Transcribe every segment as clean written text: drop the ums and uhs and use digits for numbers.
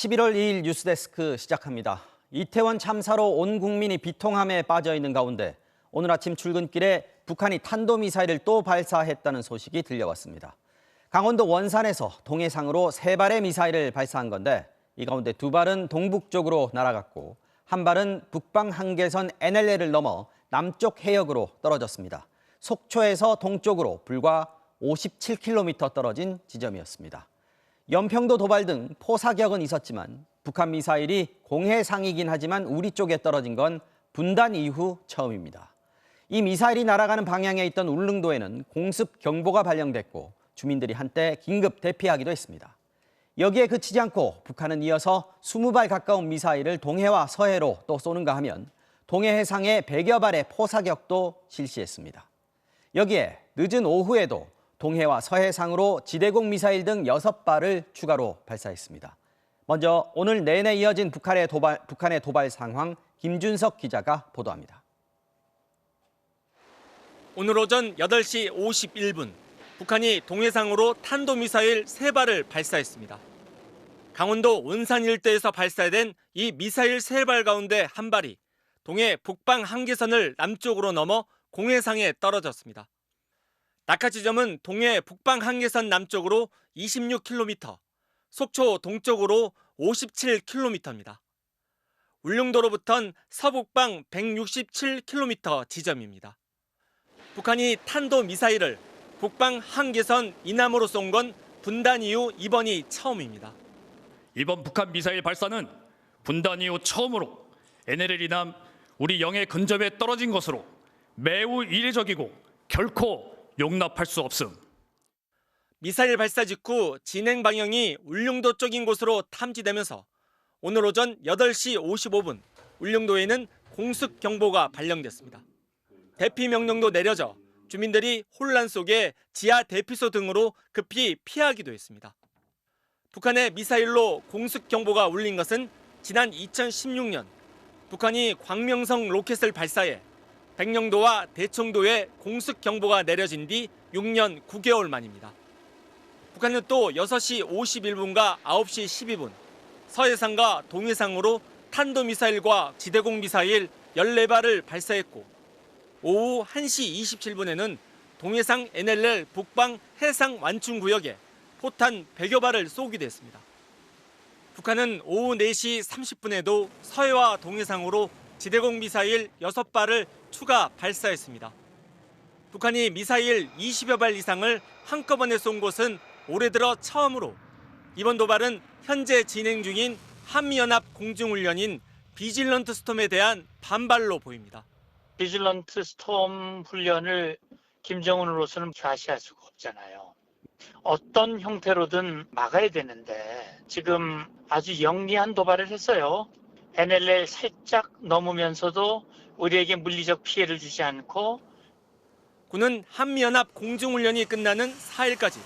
11월 2일 뉴스데스크 시작합니다. 이태원 참사로 온 국민이 비통함에 빠져 있는 가운데 오늘 아침 출근길에 북한이 탄도미사일을 또 발사했다는 소식이 들려왔습니다. 강원도 원산에서 동해상으로 3발의 미사일을 발사한 건데 이 가운데 2발은 동북쪽으로 날아갔고 한 발은 북방 한계선 NLL을 넘어 남쪽 해역으로 떨어졌습니다. 속초에서 동쪽으로 불과 57km 떨어진 지점이었습니다. 연평도 도발 등 포사격은 있었지만 북한 미사일이 공해상이긴 하지만 우리 쪽에 떨어진 건 분단 이후 처음입니다. 이 미사일이 날아가는 방향에 있던 울릉도에는 공습 경보가 발령됐고 주민들이 한때 긴급 대피하기도 했습니다. 여기에 그치지 않고 북한은 이어서 20발 가까운 미사일을 동해와 서해로 또 쏘는가 하면 동해 해상에 100여 발의 포사격도 실시했습니다. 여기에 늦은 오후에도 동해와 서해상으로 지대공 미사일 등 6발을 추가로 발사했습니다. 먼저 오늘 내내 이어진 북한의 도발 상황 김준석 기자가 보도합니다. 오늘 오전 8시 51분 북한이 동해상으로 탄도미사일 3발을 발사했습니다. 강원도 원산 일대에서 발사된 이 미사일 3발 가운데 한 발이 동해 북방 한계선을 남쪽으로 넘어 공해상에 떨어졌습니다. 낙하 지점은 동해 북방 한계선 남쪽으로 26km, 속초 동쪽으로 57km입니다. 울릉도로부터는 서북방 167km 지점입니다. 북한이 탄도미사일을 북방 한계선 이남으로 쏜 건 분단 이후 이번이 처음입니다. 이번 북한 미사일 발사는 분단 이후 처음으로 NLL 이남 우리 영해 근접에 떨어진 것으로 매우 이례적이고 결코 용납할 수 없음. 미사일 발사 직후 진행 방향이 울릉도 쪽인 곳으로 탐지되면서 오늘 오전 8시 55분 울릉도에는 공습 경보가 발령됐습니다. 대피 명령도 내려져 주민들이 혼란 속에 지하 대피소 등으로 급히 피하기도 했습니다. 북한의 미사일로 공습 경보가 울린 것은 지난 2016년 북한이 광명성 로켓을 발사해 백령도와 대청도에 공습 경보가 내려진 뒤 6년 9개월 만입니다. 북한은 또 6시 51분과 9시 12분 서해상과 동해상으로 탄도미사일과 지대공 미사일 14발을 발사했고 오후 1시 27분에는 동해상 NLL 북방 해상 완충 구역에 포탄 100여 발을 쏘기도 했습니다. 북한은 오후 4시 30분에도 서해와 동해상으로 지대공 미사일 6발을 추가 발사했습니다. 북한이 미사일 20여 발 이상을 한꺼번에 쏜 곳은 올해 들어 처음으로 이번 도발은 현재 진행 중인 한미연합 공중훈련인 비질런트 스톰에 대한 반발로 보입니다. 비질런트 스톰 훈련을 김정은으로서는 좌시할 수가 없잖아요. 어떤 형태로든 막아야 되는데 지금 아주 영리한 도발을 했어요. NLL 살짝 넘으면서도 우리에게 물리적 피해를 주지 않고 군은 한미연합 공중훈련이 끝나는 4일까지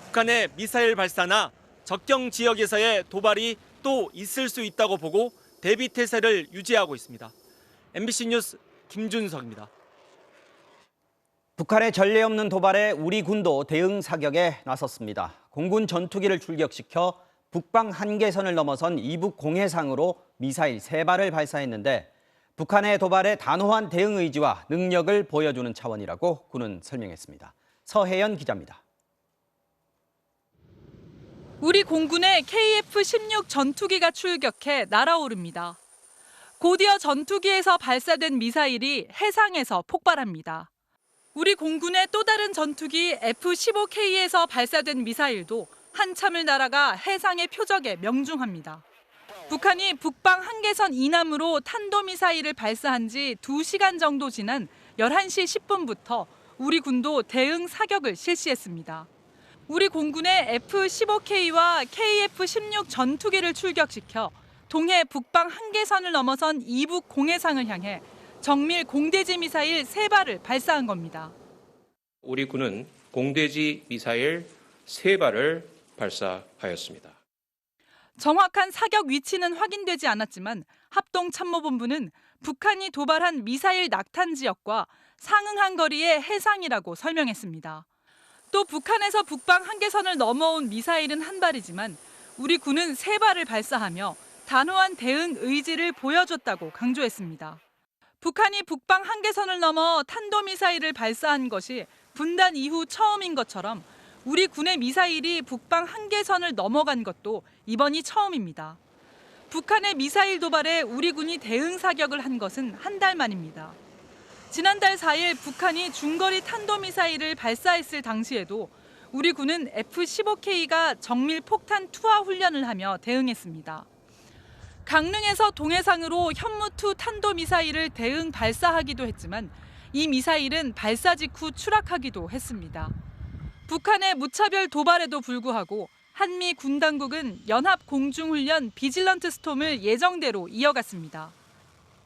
북한의 미사일 발사나 적경 지역에서의 도발이 또 있을 수 있다고 보고 대비 태세를 유지하고 있습니다. MBC 뉴스 김준석입니다. 북한의 전례 없는 도발에 우리 군도 대응 사격에 나섰습니다. 공군 전투기를 출격시켜 북방 한계선을 넘어선 이북 공해상으로 미사일 3발을 발사했는데 북한의 도발에 단호한 대응 의지와 능력을 보여주는 차원이라고 군은 설명했습니다. 서혜연 기자입니다. 우리 공군의 KF-16 전투기가 출격해 날아오릅니다. 곧이어 전투기에서 발사된 미사일이 해상에서 폭발합니다. 우리 공군의 또 다른 전투기 F-15K에서 발사된 미사일도 한참을 날아가 해상의 표적에 명중합니다. 북한이 북방 한계선 이남으로 탄도미사일을 발사한 지 2시간 정도 지난 11시 10분부터 우리 군도 대응 사격을 실시했습니다. 우리 공군의 F-15K와 KF-16 전투기를 출격시켜 동해 북방 한계선을 넘어선 이북 공해상을 향해 정밀 공대지 미사일 3발을 발사한 겁니다. 우리 군은 공대지 미사일 3발을 발사하였습니다. 정확한 사격 위치는 확인되지 않았지만 합동참모본부는 북한이 도발한 미사일 낙탄 지역과 상응한 거리의 해상이라고 설명했습니다. 또 북한에서 북방 한계선을 넘어온 미사일은 한 발이지만 우리 군은 3발을 발사하며 단호한 대응 의지를 보여줬다고 강조했습니다. 북한이 북방 한계선을 넘어 탄도미사일을 발사한 것이 분단 이후 처음인 것처럼 우리 군의 미사일이 북방 한계선을 넘어간 것도 이번이 처음입니다. 북한의 미사일 도발에 우리 군이 대응 사격을 한 것은 한 달 만입니다. 지난달 4일 북한이 중거리 탄도미사일을 발사했을 당시에도 우리 군은 F-15K가 정밀 폭탄 투하 훈련을 하며 대응했습니다. 강릉에서 동해상으로 현무2 탄도미사일을 대응 발사하기도 했지만 이 미사일은 발사 직후 추락하기도 했습니다. 북한의 무차별 도발에도 불구하고 한미 군 당국은 연합 공중훈련 비질런트 스톰을 예정대로 이어갔습니다.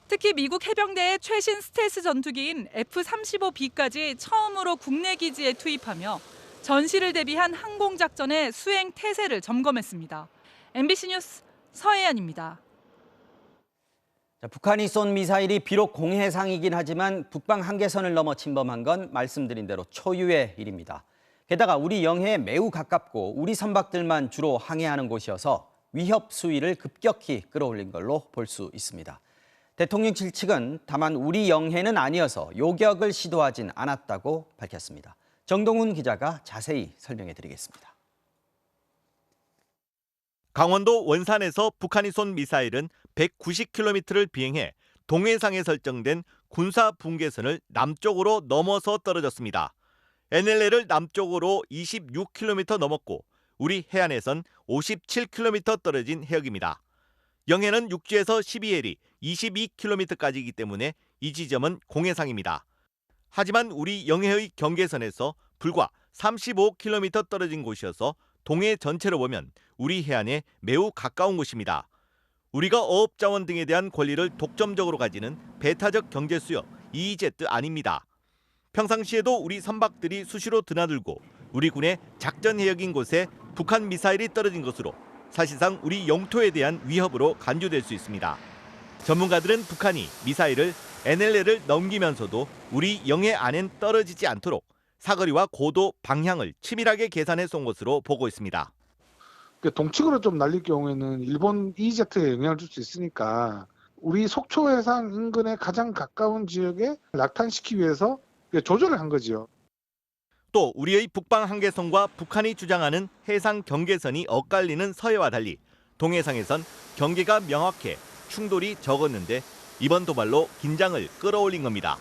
특히 미국 해병대의 최신 스텔스 전투기인 F-35B까지 처음으로 국내 기지에 투입하며 전시를 대비한 항공작전의 수행 태세를 점검했습니다. MBC 뉴스 서혜연입니다. 북한이 쏜 미사일이 비록 공해상이긴 하지만 북방 한계선을 넘어 침범한 건 말씀드린 대로 초유의 일입니다. 게다가 우리 영해에 매우 가깝고 우리 선박들만 주로 항해하는 곳이어서 위협 수위를 급격히 끌어올린 걸로 볼 수 있습니다. 대통령실 측은 다만 우리 영해는 아니어서 요격을 시도하진 않았다고 밝혔습니다. 정동훈 기자가 자세히 설명해 드리겠습니다. 강원도 원산에서 북한이 쏜 미사일은 190km를 비행해 동해상에 설정된 군사 분계선을 남쪽으로 넘어서 떨어졌습니다. NLL을 남쪽으로 26km 넘었고 우리 해안에선 57km 떨어진 해역입니다. 영해는 육지에서 12해리 22km까지이기 때문에 이 지점은 공해상입니다. 하지만 우리 영해의 경계선에서 불과 35km 떨어진 곳이어서 동해 전체로 보면 우리 해안에 매우 가까운 곳입니다. 우리가 어업자원 등에 대한 권리를 독점적으로 가지는 배타적 경제수역 EEZ 아닙니다. 평상시에도 우리 선박들이 수시로 드나들고 우리 군의 작전 해역인 곳에 북한 미사일이 떨어진 것으로 사실상 우리 영토에 대한 위협으로 간주될 수 있습니다. 전문가들은 북한이 미사일을 NLL을 넘기면서도 우리 영해 안엔 떨어지지 않도록 사거리와 고도, 방향을 치밀하게 계산해 쏜 것으로 보고 있습니다. 동측으로 좀 날릴 경우에는 일본 EEZ에 영향을 줄 수 있으니까 우리 속초 해상 인근에 가장 가까운 지역에 낙탄시키기 위해서 조절을 한 거지요. 또 우리의 북방 한계선과 북한이 주장하는 해상 경계선이 엇갈리는 서해와 달리 동해상에선 경계가 명확해 충돌이 적었는데 이번 도발로 긴장을 끌어올린 겁니다.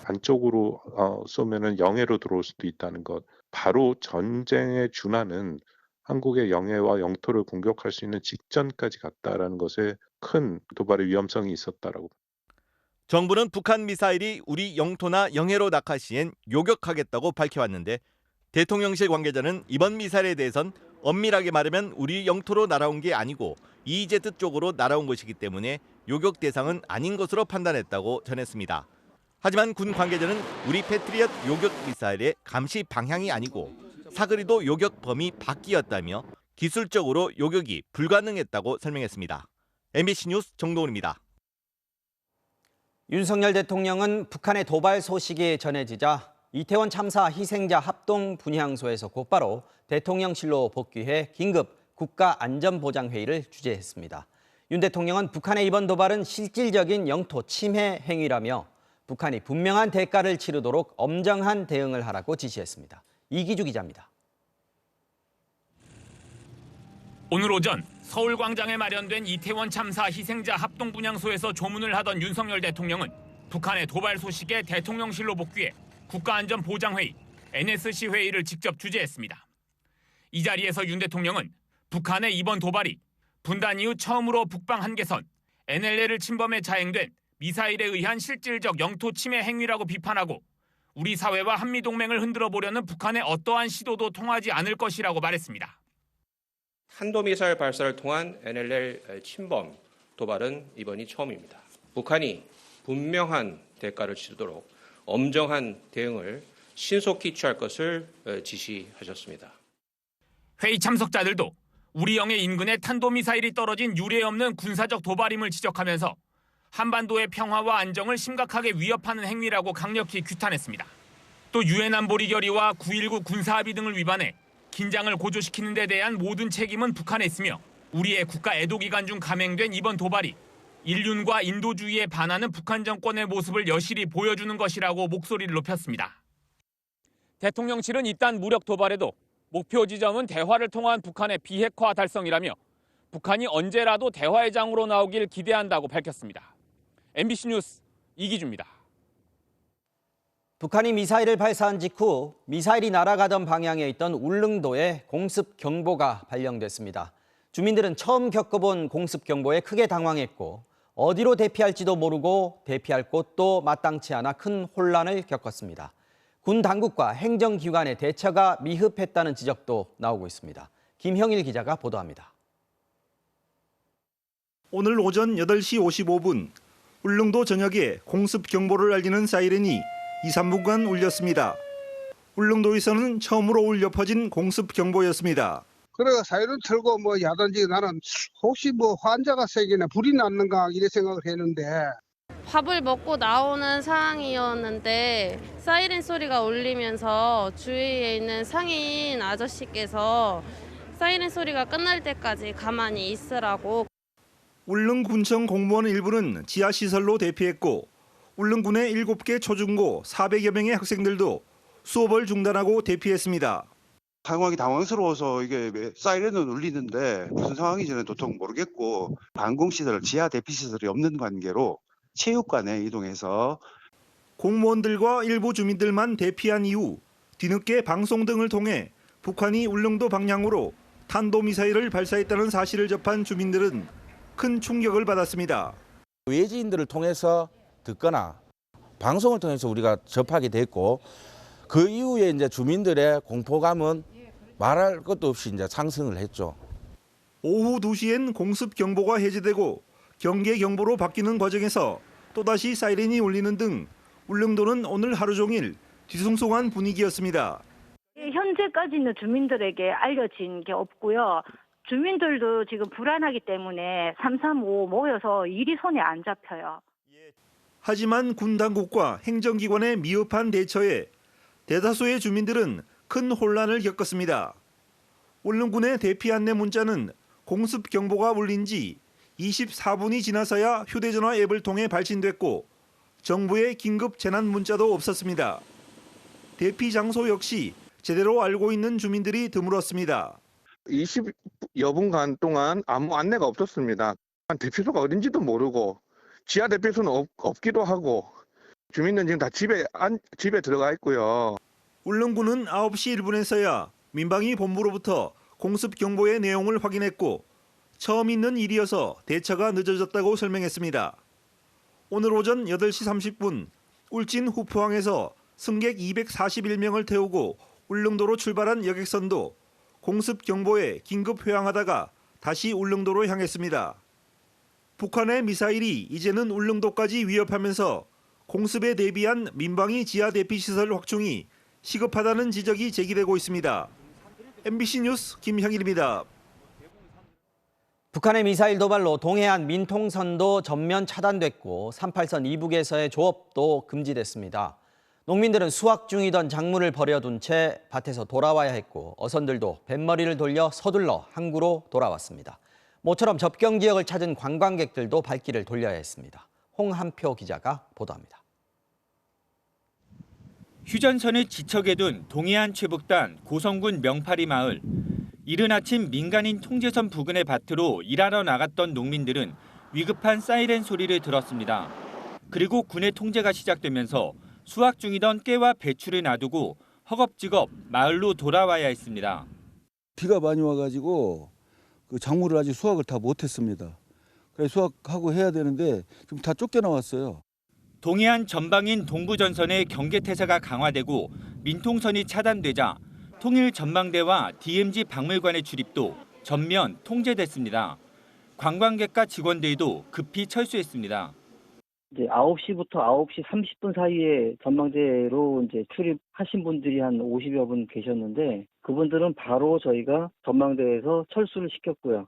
안쪽으로 쏘면은 영해로 들어올 수도 있다는 것. 바로 전쟁에 준하는 한국의 영해와 영토를 공격할 수 있는 직전까지 갔다라는 것에 큰 도발의 위험성이 있었다라고. 정부는 북한 미사일이 우리 영토나 영해로 낙하 시엔 요격하겠다고 밝혀왔는데 대통령실 관계자는 이번 미사일에 대해선 엄밀하게 말하면 우리 영토로 날아온 게 아니고 EEZ 쪽으로 날아온 것이기 때문에 요격 대상은 아닌 것으로 판단했다고 전했습니다. 하지만 군 관계자는 우리 패트리엇 요격 미사일의 감시 방향이 아니고 사거리도 요격 범위 밖이었다며 기술적으로 요격이 불가능했다고 설명했습니다. MBC 뉴스 정동훈입니다. 윤석열 대통령은 북한의 도발 소식이 전해지자 이태원 참사 희생자 합동 분향소에서 곧바로 대통령실로 복귀해 긴급 국가안전보장회의를 주재했습니다. 윤 대통령은 북한의 이번 도발은 실질적인 영토 침해 행위라며 북한이 분명한 대가를 치르도록 엄정한 대응을 하라고 지시했습니다. 이기주 기자입니다. 오늘 오전 서울광장에 마련된 이태원 참사 희생자 합동분향소에서 조문을 하던 윤석열 대통령은 북한의 도발 소식에 대통령실로 복귀해 국가안전보장회의 NSC 회의를 직접 주재했습니다. 이 자리에서 윤 대통령은 북한의 이번 도발이 분단 이후 처음으로 북방 한계선 NLL을 침범해 자행된 미사일에 의한 실질적 영토 침해 행위라고 비판하고 우리 사회와 한미동맹을 흔들어 보려는 북한의 어떠한 시도도 통하지 않을 것이라고 말했습니다. 탄도미사일 발사를 통한 NLL 침범 도발은 이번이 처음입니다. 북한이 분명한 대가를 치르도록 엄정한 대응을 신속히 취할 것을 지시하셨습니다. 회의 참석자들도 우리 영해 인근에 탄도미사일이 떨어진 유례 없는 군사적 도발임을 지적하면서 한반도의 평화와 안정을 심각하게 위협하는 행위라고 강력히 규탄했습니다. 또 유엔 안보리 결의와 9.19 군사합의 등을 위반해 긴장을 고조시키는 데 대한 모든 책임은 북한에 있으며 우리의 국가 애도 기간 중 감행된 이번 도발이 인륜과 인도주의에 반하는 북한 정권의 모습을 여실히 보여주는 것이라고 목소리를 높였습니다. 대통령실은 이딴 무력 도발에도 목표 지점은 대화를 통한 북한의 비핵화 달성이라며 북한이 언제라도 대화의 장으로 나오길 기대한다고 밝혔습니다. MBC 뉴스 이기주입니다. 북한이 미사일을 발사한 직후 미사일이 날아가던 방향에 있던 울릉도에 공습 경보가 발령됐습니다. 주민들은 처음 겪어본 공습 경보에 크게 당황했고 어디로 대피할지도 모르고 대피할 곳도 마땅치 않아 큰 혼란을 겪었습니다. 군 당국과 행정기관의 대처가 미흡했다는 지적도 나오고 있습니다. 김형일 기자가 보도합니다. 오늘 오전 8시 55분 울릉도 전역에 공습 경보를 알리는 사이렌이 2, 3분간 울렸습니다. 울릉도에서는 처음으로 울려 퍼진 공습 경보였습니다. 그래가 사이렌 틀고 야단지 나는 혹시 환자가 생기나 불이 났는가 이래 생각을 했는데 밥을 먹고 나오는 상황이었는데 사이렌 소리가 울리면서 주위에 있는 상인 아저씨께서 사이렌 소리가 끝날 때까지 가만히 있으라고. 울릉군청 공무원 일부는 지하시설로 대피했고 울릉군의 7개 초중고 400여 명의 학생들도 수업을 중단하고 대피했습니다. 상황이 당황스러워서 이게 사이렌은 울리는데 무슨 상황인지는 도통 모르겠고 방공시설, 지하 대피시설이 없는 관계로 체육관에 이동해서 공무원들과 일부 주민들만 대피한 이후 뒤늦게 방송 등을 통해 북한이 울릉도 방향으로 탄도미사일을 발사했다는 사실을 접한 주민들은 큰 충격을 받았습니다. 외지인들을 통해서 듣거나 방송을 통해서 우리가 접하게 됐고 그 이후에 이제 주민들의 공포감은 말할 것도 없이 이제 상승을 했죠. 오후 2시엔 공습 경보가 해제되고 경계 경보로 바뀌는 과정에서 또다시 사이렌이 울리는 등 울릉도는 오늘 하루 종일 뒤숭숭한 분위기였습니다. 현재까지는 주민들에게 알려진 게 없고요. 주민들도 지금 불안하기 때문에 335 모여서 일이 손에 안 잡혀요. 하지만 군 당국과 행정기관의 미흡한 대처에 대다수의 주민들은 큰 혼란을 겪었습니다. 울릉군의 대피 안내 문자는 공습 경보가 울린 지 24분이 지나서야 휴대전화 앱을 통해 발신됐고 정부의 긴급 재난 문자도 없었습니다. 대피 장소 역시 제대로 알고 있는 주민들이 드물었습니다. 20여 분간 동안 아무 안내가 없었습니다. 대피소가 어딘지도 모르고 지하 대피소는 없기도 하고 주민은 지금 다 집에 들어가 있고요. 울릉군은 9시 1분에서야 민방위 본부로부터 공습 경보의 내용을 확인했고 처음 있는 일이어서 대처가 늦어졌다고 설명했습니다. 오늘 오전 8시 30분 울진 후포항에서 승객 241명을 태우고 울릉도로 출발한 여객선도 공습 경보에 긴급 회항하다가 다시 울릉도로 향했습니다. 북한의 미사일이 이제는 울릉도까지 위협하면서 공습에 대비한 민방위 지하 대피시설 확충이 시급하다는 지적이 제기되고 있습니다. MBC 뉴스 김형일입니다. 북한의 미사일 도발로 동해안 민통선도 전면 차단됐고 38선 이북에서의 조업도 금지됐습니다. 농민들은 수확 중이던 작물을 버려둔 채 밭에서 돌아와야 했고 어선들도 뱃머리를 돌려 서둘러 항구로 돌아왔습니다. 모처럼 접경 지역을 찾은 관광객들도 발길을 돌려야 했습니다. 홍한표 기자가 보도합니다. 휴전선을 지척에 둔 동해안 최북단 고성군 명파리 마을. 이른 아침 민간인 통제선 부근의 밭으로 일하러 나갔던 농민들은 위급한 사이렌 소리를 들었습니다. 그리고 군의 통제가 시작되면서 수확 중이던 깨와 배추를 놔두고 허겁지겁 마을로 돌아와야 했습니다. 비가 많이 와가지고 그 작물을 아직 수확을 다 못했습니다. 그래서 수확하고 해야 되는데 지금 다 쫓겨나왔어요. 동해안 전방인 동부전선의 경계태세가 강화되고 민통선이 차단되자 통일전망대와 DMZ 박물관의 출입도 전면 통제됐습니다. 관광객과 직원들도 급히 철수했습니다. 이제 9시부터 9시 30분 사이에 전망대로 이제 출입하신 분들이 한 50여 분 계셨는데 그분들은 바로 저희가 전망대에서 철수를 시켰고요.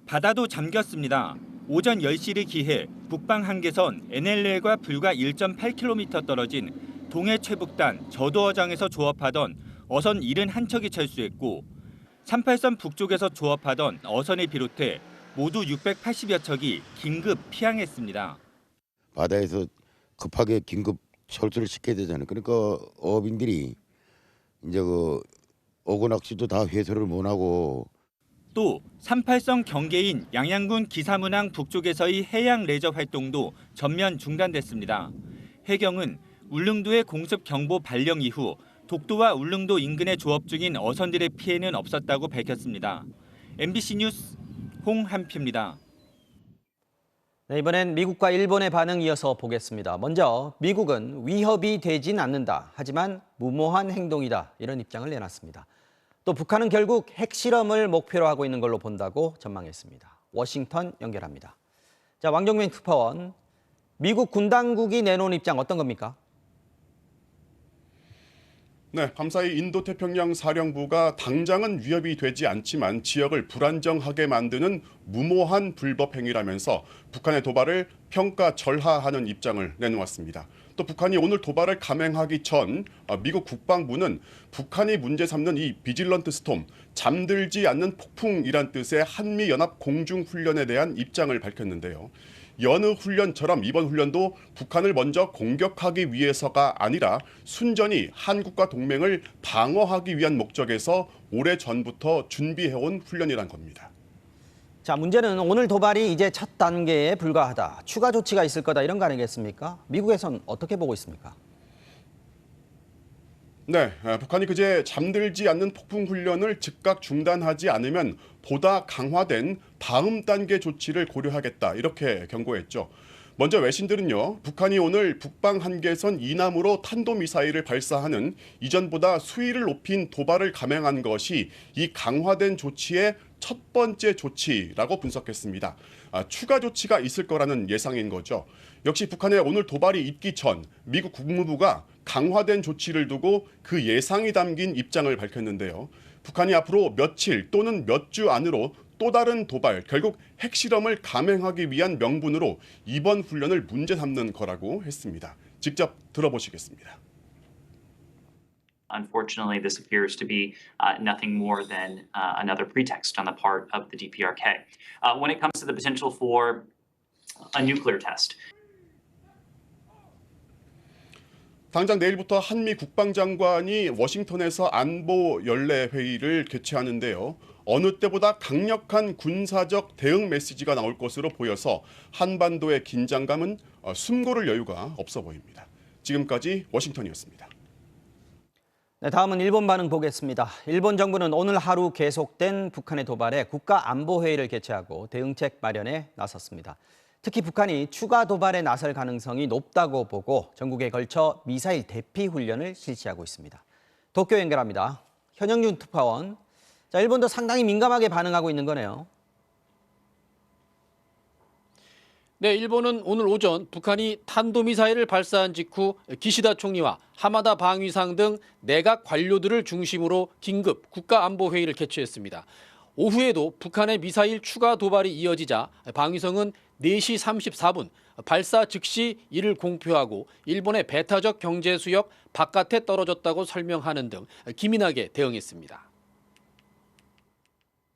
바다도 잠겼습니다. 오전 10시를 기해 북방 한계선 NLL과 불과 1.8km 떨어진 동해 최북단 저도어장에서 조업하던 어선 71척이 철수했고 38선 북쪽에서 조업하던 어선을 비롯해 모두 680여 척이 긴급 피항했습니다. 바다에서 급하게 긴급 철수를 시켜야 되잖아요. 그러니까 어민들이 이제 어고 낚시도 다 회수를 못 하고 또 38선 경계인 양양군 기사문항 북쪽에서의 해양 레저 활동도 전면 중단됐습니다. 해경은 울릉도의 공습 경보 발령 이후 독도와 울릉도 인근에 조업 중인 어선들의 피해는 없었다고 밝혔습니다. MBC 뉴스 홍한표입니다. 네, 이번엔 미국과 일본의 반응 이어서 보겠습니다. 먼저 미국은 위협이 되진 않는다. 하지만 무모한 행동이다. 이런 입장을 내놨습니다. 또 북한은 결국 핵실험을 목표로 하고 있는 걸로 본다고 전망했습니다. 워싱턴 연결합니다. 자, 왕정민 특파원, 미국 군 당국이 내놓은 입장 어떤 겁니까? 네, 밤사이 인도태평양 사령부가 당장은 위협이 되지 않지만 지역을 불안정하게 만드는 무모한 불법 행위라면서 북한의 도발을 평가절하하는 입장을 내놓았습니다. 또 북한이 오늘 도발을 감행하기 전 미국 국방부는 북한이 문제 삼는 이 비질런트 스톰, 잠들지 않는 폭풍이란 뜻의 한미연합 공중훈련에 대한 입장을 밝혔는데요. 여느 훈련처럼 이번 훈련도 북한을 먼저 공격하기 위해서가 아니라 순전히 한국과 동맹을 방어하기 위한 목적에서 오래전부터 준비해온 훈련이란 겁니다. 자, 문제는 오늘 도발이 이제 첫 단계에 불과하다. 추가 조치가 있을 거다 이런 거 아니겠습니까? 미국에선 어떻게 보고 있습니까? 네, 북한이 그제 잠들지 않는 폭풍 훈련을 즉각 중단하지 않으면 보다 강화된 다음 단계 조치를 고려하겠다 이렇게 경고했죠. 먼저 외신들은요, 북한이 오늘 북방 한계선 이남으로 탄도미사일을 발사하는 이전보다 수위를 높인 도발을 감행한 것이 이 강화된 조치의 첫 번째 조치라고 분석했습니다. 추가 조치가 있을 거라는 예상인 거죠. 역시 북한의 오늘 도발이 있기 전 미국 국무부가 강화된 조치를 두고 그 예상이 담긴 입장을 밝혔는데요. 북한이 앞으로 며칠 또는 몇 주 안으로 또 다른 도발, 결국 핵실험을 감행하기 위한 명분으로 이번 훈련을 문제 삼는 거라고 했습니다. 직접 들어보시겠습니다. Unfortunately, this appears to be nothing more than another pretext on the part of the DPRK. When it comes to the potential for a nuclear test. 당장 내일부터 한미 국방장관이 워싱턴에서 안보 연례 회의를 개최하는데요. 어느 때보다 강력한 군사적 대응 메시지가 나올 것으로 보여서 한반도의 긴장감은 숨고를 여유가 없어 보입니다. 지금까지 워싱턴이었습니다. 네, 다음은 일본 반응 보겠습니다. 일본 정부는 오늘 하루 계속된 북한의 도발에 국가안보회의를 개최하고 대응책 마련에 나섰습니다. 특히 북한이 추가 도발에 나설 가능성이 높다고 보고 전국에 걸쳐 미사일 대피 훈련을 실시하고 있습니다. 도쿄 연결합니다. 현영준 특파원. 자, 일본도 상당히 민감하게 반응하고 있는 거네요. 네, 일본은 오늘 오전 북한이 탄도미사일을 발사한 직후 기시다 총리와 하마다 방위상 등 내각 관료들을 중심으로 긴급 국가안보회의를 개최했습니다. 오후에도 북한의 미사일 추가 도발이 이어지자 방위성은 4시 34분 발사 즉시 이를 공표하고 일본의 배타적 경제 수역 바깥에 떨어졌다고 설명하는 등 기민하게 대응했습니다.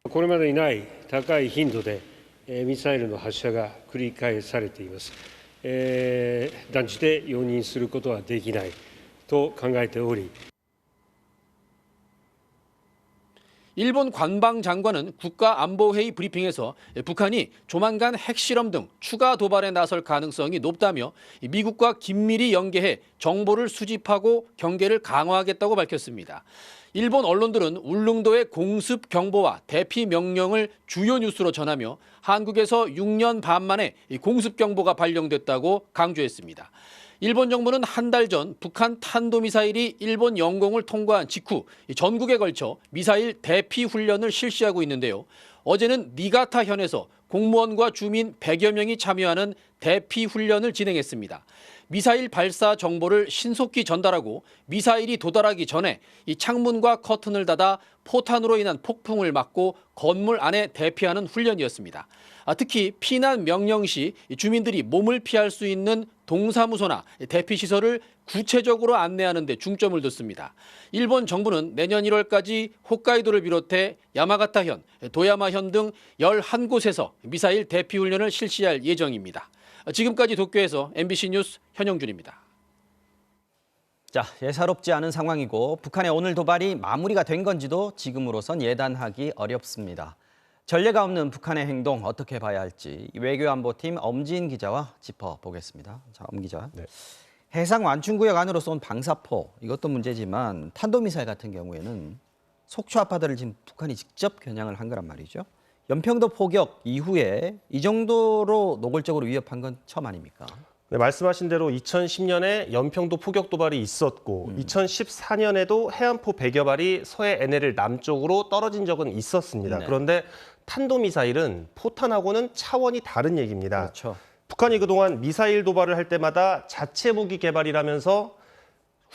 これまでにない高い頻度でミサイルの発射が繰り返されています。断じて容認することはできないと考えており。 일본 관방장관은 국가안보회의 브리핑에서 북한이 조만간 핵실험 등 추가 도발에 나설 가능성이 높다며 미국과 긴밀히 연계해 정보를 수집하고 경계를 강화하겠다고 밝혔습니다. 일본 언론들은 울릉도의 공습 경보와 대피 명령을 주요 뉴스로 전하며 한국에서 6년 반 만에 공습 경보가 발령됐다고 강조했습니다. 일본 정부는 한 달 전 북한 탄도미사일이 일본 영공을 통과한 직후 전국에 걸쳐 미사일 대피 훈련을 실시하고 있는데요. 어제는 니가타현에서 공무원과 주민 100여 명이 참여하는 대피 훈련을 진행했습니다. 미사일 발사 정보를 신속히 전달하고 미사일이 도달하기 전에 이 창문과 커튼을 닫아 포탄으로 인한 폭풍을 막고 건물 안에 대피하는 훈련이었습니다. 특히 피난 명령 시 주민들이 몸을 피할 수 있는 동사무소나 대피시설을 구체적으로 안내하는 데 중점을 뒀습니다. 일본 정부는 내년 1월까지 홋카이도를 비롯해 야마가타현, 도야마현 등 11곳에서 미사일 대피 훈련을 실시할 예정입니다. 지금까지 도쿄에서 MBC 뉴스 현영준입니다. 자, 예사롭지 않은 상황이고 북한의 오늘 도발이 마무리가 된 건지도 지금으로선 예단하기 어렵습니다. 전례가 없는 북한의 행동 어떻게 봐야 할지 외교안보팀 엄지인 기자와 짚어보겠습니다. 자, 엄 기자. 네. 해상 완충구역 안으로 쏜 방사포 이것도 문제지만 탄도미사일 같은 경우에는 속초아파드를 지금 북한이 직접 겨냥을 한 거란 말이죠. 연평도 포격 이후에 이 정도로 노골적으로 위협한 건 처음 아닙니까? 네, 말씀하신 대로 2010년에 연평도 포격 도발이 있었고 2014년에도 해안포 100여 발이 서해 NLL 남쪽으로 떨어진 적은 있었습니다. 네. 그런데 탄도미사일은 포탄하고는 차원이 다른 얘기입니다. 그렇죠. 북한이 그동안 미사일 도발을 할 때마다 자체 무기 개발이라면서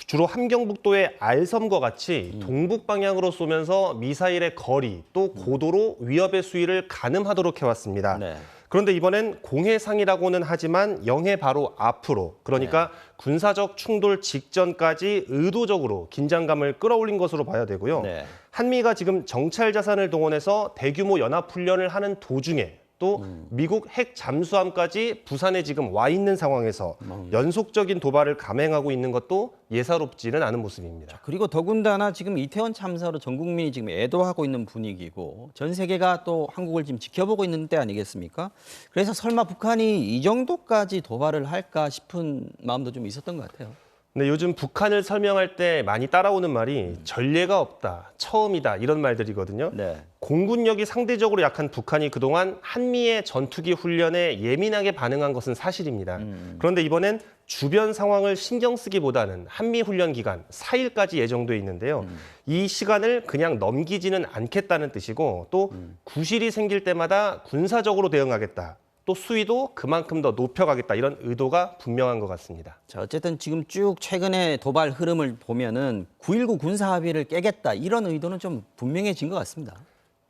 주로 함경북도의 알섬과 같이 동북 방향으로 쏘면서 미사일의 거리 또 고도로 위협의 수위를 가늠하도록 해왔습니다. 네. 그런데 이번엔 공해상이라고는 하지만 영해 바로 앞으로 그러니까 군사적 충돌 직전까지 의도적으로 긴장감을 끌어올린 것으로 봐야 되고요. 네. 한미가 지금 정찰 자산을 동원해서 대규모 연합훈련을 하는 도중에 또 미국 핵 잠수함까지 부산에 지금 와 있는 상황에서 연속적인 도발을 감행하고 있는 것도 예사롭지는 않은 모습입니다. 그리고 더군다나 지금 이태원 참사로 전 국민이 지금 애도하고 있는 분위기고 전 세계가 또 한국을 지금 지켜보고 있는 때 아니겠습니까? 그래서 설마 북한이 이 정도까지 도발을 할까 싶은 마음도 좀 있었던 것 같아요. 근데 요즘 북한을 설명할 때 많이 따라오는 말이 전례가 없다, 처음이다 이런 말들이거든요. 네. 공군력이 상대적으로 약한 북한이 그동안 한미의 전투기 훈련에 예민하게 반응한 것은 사실입니다. 그런데 이번엔 주변 상황을 신경 쓰기보다는 한미 훈련 기간 4일까지 예정돼 있는데요. 이 시간을 그냥 넘기지는 않겠다는 뜻이고 또 구실이 생길 때마다 군사적으로 대응하겠다. 또 수위도 그만큼 더 높여가겠다 이런 의도가 분명한 것 같습니다. 자, 어쨌든 지금 쭉 최근의 도발 흐름을 보면은 9.19 군사 합의를 깨겠다 이런 의도는 좀 분명해진 것 같습니다.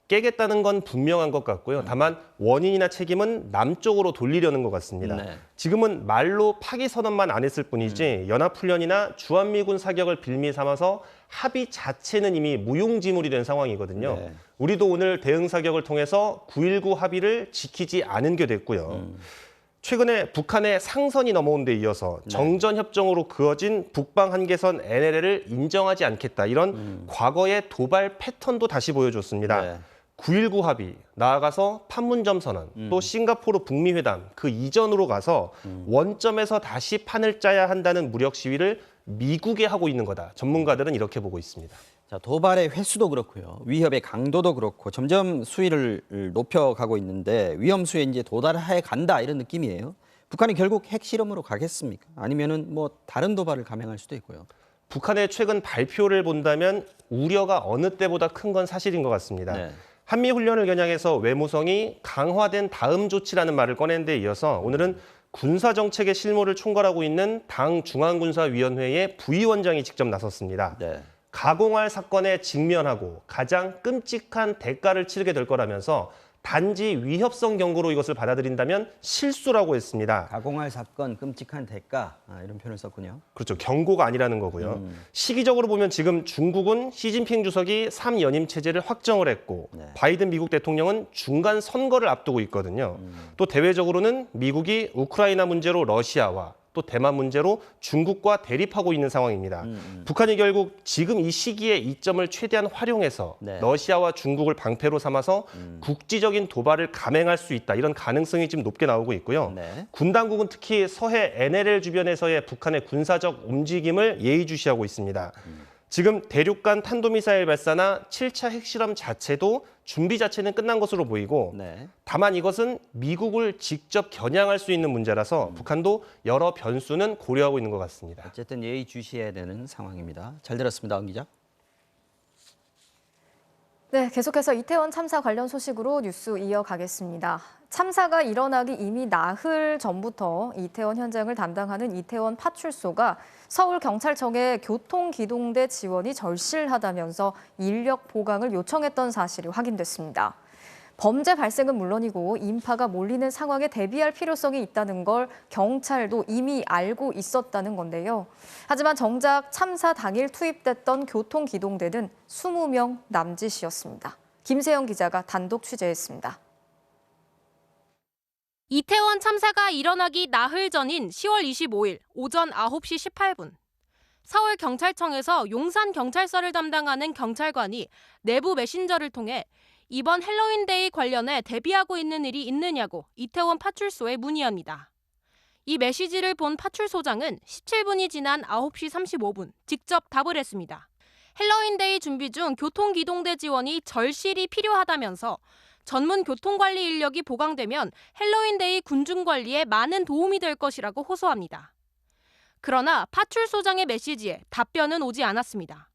깨겠다는 건 분명한 것 같고요. 다만 원인이나 책임은 남쪽으로 돌리려는 것 같습니다. 네. 지금은 말로 파기 선언만 안 했을 뿐이지 연합훈련이나 주한미군 사격을 빌미 삼아서 합의 자체는 이미 무용지물이 된 상황이거든요. 네. 우리도 오늘 대응 사격을 통해서 9.19 합의를 지키지 않은 게 됐고요. 최근에 북한의 상선이 넘어온 데 이어서 정전협정으로 그어진 북방 한계선 NLL을 인정하지 않겠다. 이런 과거의 도발 패턴도 다시 보여줬습니다. 네. 9.19 합의, 나아가서 판문점 선언, 또 싱가포르 북미 회담 그 이전으로 가서 원점에서 다시 판을 짜야 한다는 무력 시위를 미국에 하고 있는 거다. 전문가들은 이렇게 보고 있습니다. 자, 도발의 횟수도 그렇고요. 위협의 강도도 그렇고 점점 수위를 높여가고 있는데 위험 수위에 이제 도달해 간다 이런 느낌이에요. 북한이 결국 핵실험으로 가겠습니까? 아니면은 뭐 다른 도발을 감행할 수도 있고요. 북한의 최근 발표를 본다면 우려가 어느 때보다 큰 건 사실인 것 같습니다. 네. 한미훈련을 겨냥해서 외무성이 강화된 다음 조치라는 말을 꺼낸 데 이어서 오늘은 군사정책의 실무를 총괄하고 있는 당 중앙군사위원회의 부위원장이 직접 나섰습니다. 네. 가공할 사건에 직면하고 가장 끔찍한 대가를 치르게 될 거라면서 단지 위협성 경고로 이것을 받아들인다면 실수라고 했습니다. 가공할 사건, 끔찍한 대가 이런 표현을 썼군요. 그렇죠. 경고가 아니라는 거고요. 시기적으로 보면 지금 중국은 시진핑 주석이 3연임 체제를 확정을 했고 바이든 미국 대통령은 중간 선거를 앞두고 있거든요. 또 대외적으로는 미국이 우크라이나 문제로 러시아와 또 대만 문제로 중국과 대립하고 있는 상황입니다. 북한이 결국 지금 이 시기에 이점을 최대한 활용해서 러시아와 중국을 방패로 삼아서 국지적인 도발을 감행할 수 있다. 이런 가능성이 지금 높게 나오고 있고요. 군 당국은 특히 서해 NLL 주변에서의 북한의 군사적 움직임을 예의주시하고 있습니다. 지금 대륙간 탄도미사일 발사나 7차 핵실험 자체도 준비 자체는 끝난 것으로 보이고 다만 이것은 미국을 직접 겨냥할 수 있는 문제라서 북한도 여러 변수는 고려하고 있는 것 같습니다. 어쨌든 예의주시해야 되는 상황입니다. 잘 들었습니다, 안 기자. 네, 계속해서 이태원 참사 관련 소식으로 뉴스 이어가겠습니다. 참사가 일어나기 이미 나흘 전부터 이태원 현장을 담당하는 이태원 파출소가 서울경찰청에 교통기동대 지원이 절실하다면서 인력 보강을 요청했던 사실이 확인됐습니다. 범죄 발생은 물론이고 인파가 몰리는 상황에 대비할 필요성이 있다는 걸 경찰도 이미 알고 있었다는 건데요. 하지만 정작 참사 당일 투입됐던 교통기동대는 20명 남짓이었습니다. 김세영 기자가 단독 취재했습니다. 이태원 참사가 일어나기 나흘 전인 10월 25일 오전 9시 18분. 서울경찰청에서 용산경찰서를 담당하는 경찰관이 내부 메신저를 통해 이번 헬로윈데이 관련해 대비하고 있는 일이 있느냐고 이태원 파출소에 문의합니다. 이 메시지를 본 파출소장은 17분이 지난 9시 35분 직접 답을 했습니다. 헬로윈데이 준비 중 교통기동대 지원이 절실히 필요하다면서 전문 교통관리 인력이 보강되면 헬로윈데이 군중관리에 많은 도움이 될 것이라고 호소합니다. 그러나 파출소장의 메시지에 답변은 오지 않았습니다.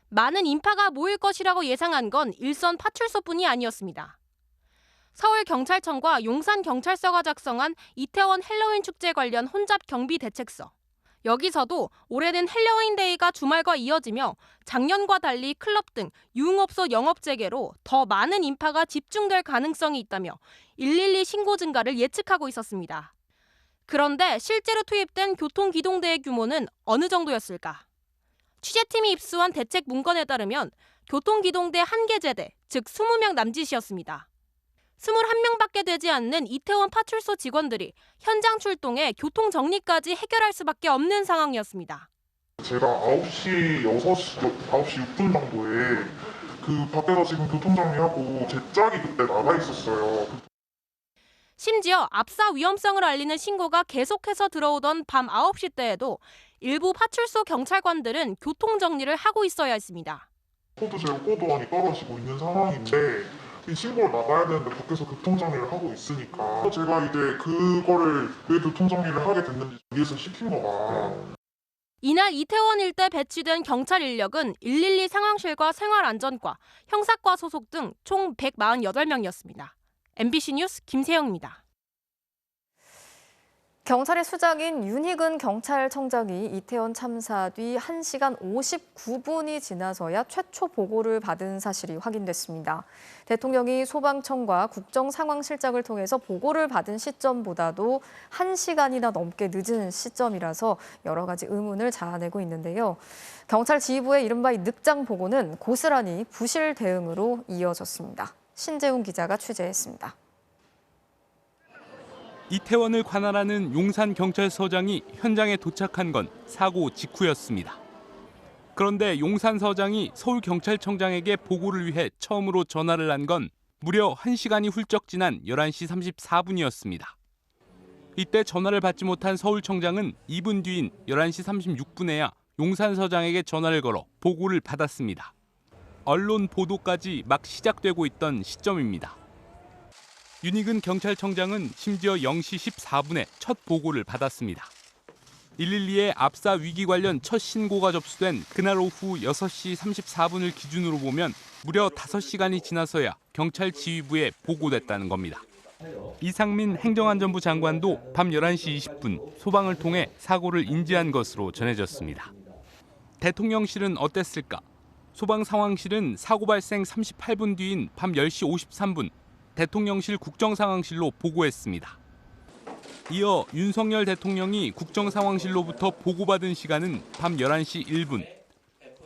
많은 인파가 모일 것이라고 예상한 건 일선 파출소뿐이 아니었습니다. 서울경찰청과 용산경찰서가 작성한 이태원 헬로윈 축제 관련 혼잡 경비 대책서. 여기서도 올해는 헬로윈데이가 주말과 이어지며 작년과 달리 클럽 등 유흥업소 영업 재개로 더 많은 인파가 집중될 가능성이 있다며 112 신고 증가를 예측하고 있었습니다. 그런데 실제로 투입된 교통기동대의 규모는 어느 정도였을까? 취재팀이 입수한 대책 문건에 따르면 교통기동대 1개 제대, 즉 20명 남짓이었습니다. 21명밖에 되지 않는 이태원 파출소 직원들이 현장 출동해 교통 정리까지 해결할 수밖에 없는 상황이었습니다. 제가 9시 6분 정도에 그 밖에서 지금 교통 정리하고 제 짝이 그때 나가 있었어요. 심지어 압사 위험성을 알리는 신고가 계속해서 들어오던 밤 9시 때에도 일부 파출소 경찰관들은 교통 정리를 하고 있어야 했습니다. 코드 제로 코드원이 떨어지고 있는 상황인데 이 신고를 나가야 되는데 밖에서 교통정리를 하고 있으니까 제가 이제 그거를 왜 교통정리를 하게 됐는지 위에서 시킨 거다. 이날 이태원 일대 배치된 경찰 인력은 112 상황실과 생활안전과, 형사과 소속 등 총 148명이었습니다. MBC 뉴스 김세영입니다. 경찰의 수장인 윤희근 경찰청장이 이태원 참사 뒤 1시간 59분이 지나서야 최초 보고를 받은 사실이 확인됐습니다. 대통령이 소방청과 국정상황실장을 통해서 보고를 받은 시점보다도 1시간이나 넘게 늦은 시점이라서 여러 가지 의문을 자아내고 있는데요. 경찰 지휘부의 이른바 늑장 보고는 고스란히 부실 대응으로 이어졌습니다. 신재훈 기자가 취재했습니다. 이태원을 관할하는 용산경찰서장이 현장에 도착한 건 사고 직후였습니다. 그런데 용산서장이 서울경찰청장에게 보고를 위해 처음으로 전화를 한 건 무려 1시간이 훌쩍 지난 11시 34분이었습니다. 이때 전화를 받지 못한 서울청장은 2분 뒤인 11시 36분에야 용산서장에게 전화를 걸어 보고를 받았습니다. 언론 보도까지 막 시작되고 있던 시점입니다. 윤희근 경찰청장은 심지어 0시 14분에 첫 보고를 받았습니다. 112의 압사 위기 관련 첫 신고가 접수된 그날 오후 6시 34분을 기준으로 보면 무려 5시간이 지나서야 경찰 지휘부에 보고됐다는 겁니다. 이상민 행정안전부 장관도 밤 11시 20분 소방을 통해 사고를 인지한 것으로 전해졌습니다. 대통령실은 어땠을까? 소방상황실은 사고 발생 38분 뒤인 밤 10시 53분 대통령실 국정상황실로 보고했습니다. 이어 윤석열 대통령이 국정상황실로부터 보고받은 시간은 밤 11시 1분.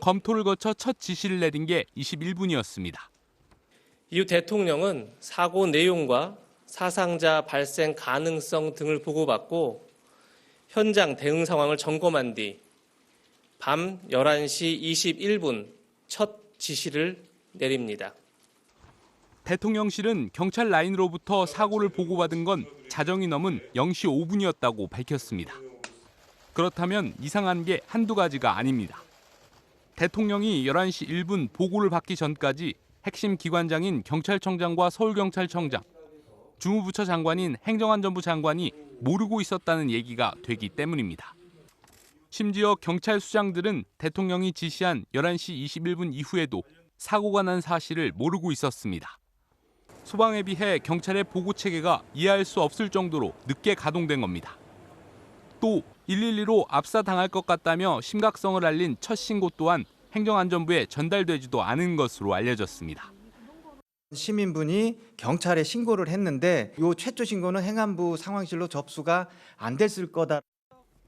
검토를 거쳐 첫 지시를 내린 게 21분이었습니다. 이후 대통령은 사고 내용과 사상자 발생 가능성 등을 보고받고 현장 대응 상황을 점검한 뒤 밤 11시 21분 첫 지시를 내립니다. 대통령실은 경찰 라인으로부터 사고를 보고받은 건 자정이 넘은 0시 5분이었다고 밝혔습니다. 그렇다면 이상한 게 한두 가지가 아닙니다. 대통령이 11시 1분 보고를 받기 전까지 핵심 기관장인 경찰청장과 서울경찰청장, 주무부처 장관인 행정안전부 장관이 모르고 있었다는 얘기가 되기 때문입니다. 심지어 경찰 수장들은 대통령이 지시한 11시 21분 이후에도 사고가 난 사실을 모르고 있었습니다. 소방에 비해 경찰의 보고 체계가 이해할 수 없을 정도로 늦게 가동된 겁니다. 또 112로 압사당할 것 같다며 심각성을 알린 첫 신고 또한 행정안전부에 전달되지도 않은 것으로 알려졌습니다. 시민분이 경찰에 신고를 했는데 이 최초 신고는 행안부 상황실로 접수가 안 됐을 거다.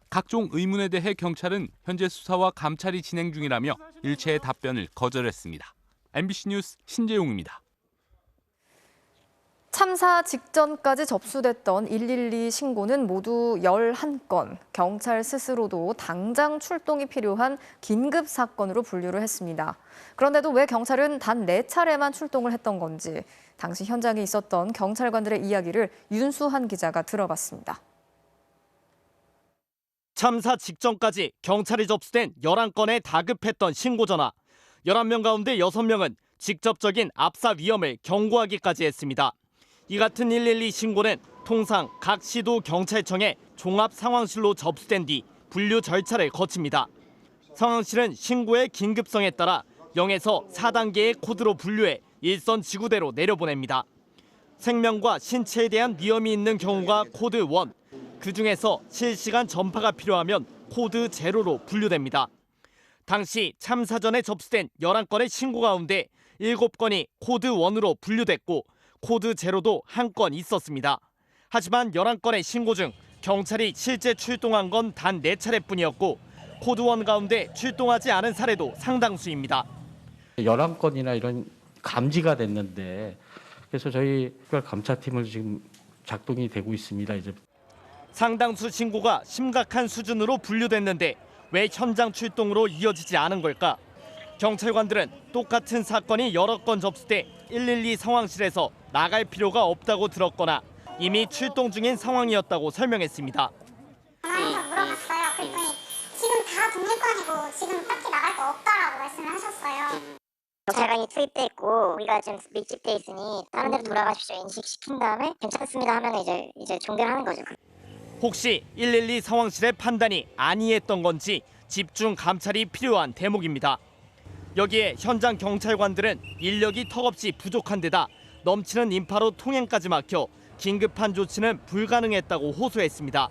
각종 의문에 대해 경찰은 현재 수사와 감찰이 진행 중이라며 일체의 답변을 거절했습니다. MBC 뉴스 신재용입니다. 참사 직전까지 접수됐던 112 신고는 모두 11건, 경찰 스스로도 당장 출동이 필요한 긴급 사건으로 분류를 했습니다. 그런데도 왜 경찰은 단 4차례만 출동을 했던 건지 당시 현장에 있었던 경찰관들의 이야기를 윤수한 기자가 들어봤습니다. 참사 직전까지 경찰이 접수된 11건의 다급했던 신고 전화. 11명 가운데 6명은 직접적인 압사 위험을 경고하기까지 했습니다. 이 같은 112 신고는 통상 각 시도 경찰청에 종합 상황실로 접수된 뒤 분류 절차를 거칩니다. 상황실은 신고의 긴급성에 따라 0에서 4단계의 코드로 분류해 일선 지구대로 내려보냅니다. 생명과 신체에 대한 위험이 있는 경우가 코드 1, 그중에서 실시간 전파가 필요하면 코드 0로 분류됩니다. 당시 참사 전에 접수된 11건의 신고 가운데 7건이 코드 1으로 분류됐고 코드 0도 1건 있었습니다. 하지만 11건의 신고 중 경찰이 실제 출동한 건 단 4차례뿐이었고 코드 1 가운데 출동하지 않은 사례도 상당수입니다. 11건이나 이런 감지가 됐는데 그래서 저희 특별감찰팀을 지금 작동이 되고 있습니다. 이제 상당수 신고가 심각한 수준으로 분류됐는데 왜 현장 출동으로 이어지지 않은 걸까? 경찰관들은 똑같은 사건이 여러 건 접수돼 112 상황실에서 나갈 필요가 없다고 들었거나 이미 출동 중인 상황이었다고 설명했습니다. 전화해서 물어봤어요. 그랬더니 지금 다 독립관이고 지금 딱히 나갈 거 없다라고 말씀을 하셨어요. 경찰관이 투입돼 있고 우리가 좀 밀집돼 있으니 다른 데로 돌아가십시오 인식시킨 다음에 괜찮습니다 하면 이제 종결하는 거죠. 혹시 112 상황실의 판단이 아니했던 건지 집중 감찰이 필요한 대목입니다. 여기에 현장 경찰관들은 인력이 턱없이 부족한 데다 넘치는 인파로 통행까지 막혀 긴급한 조치는 불가능했다고 호소했습니다.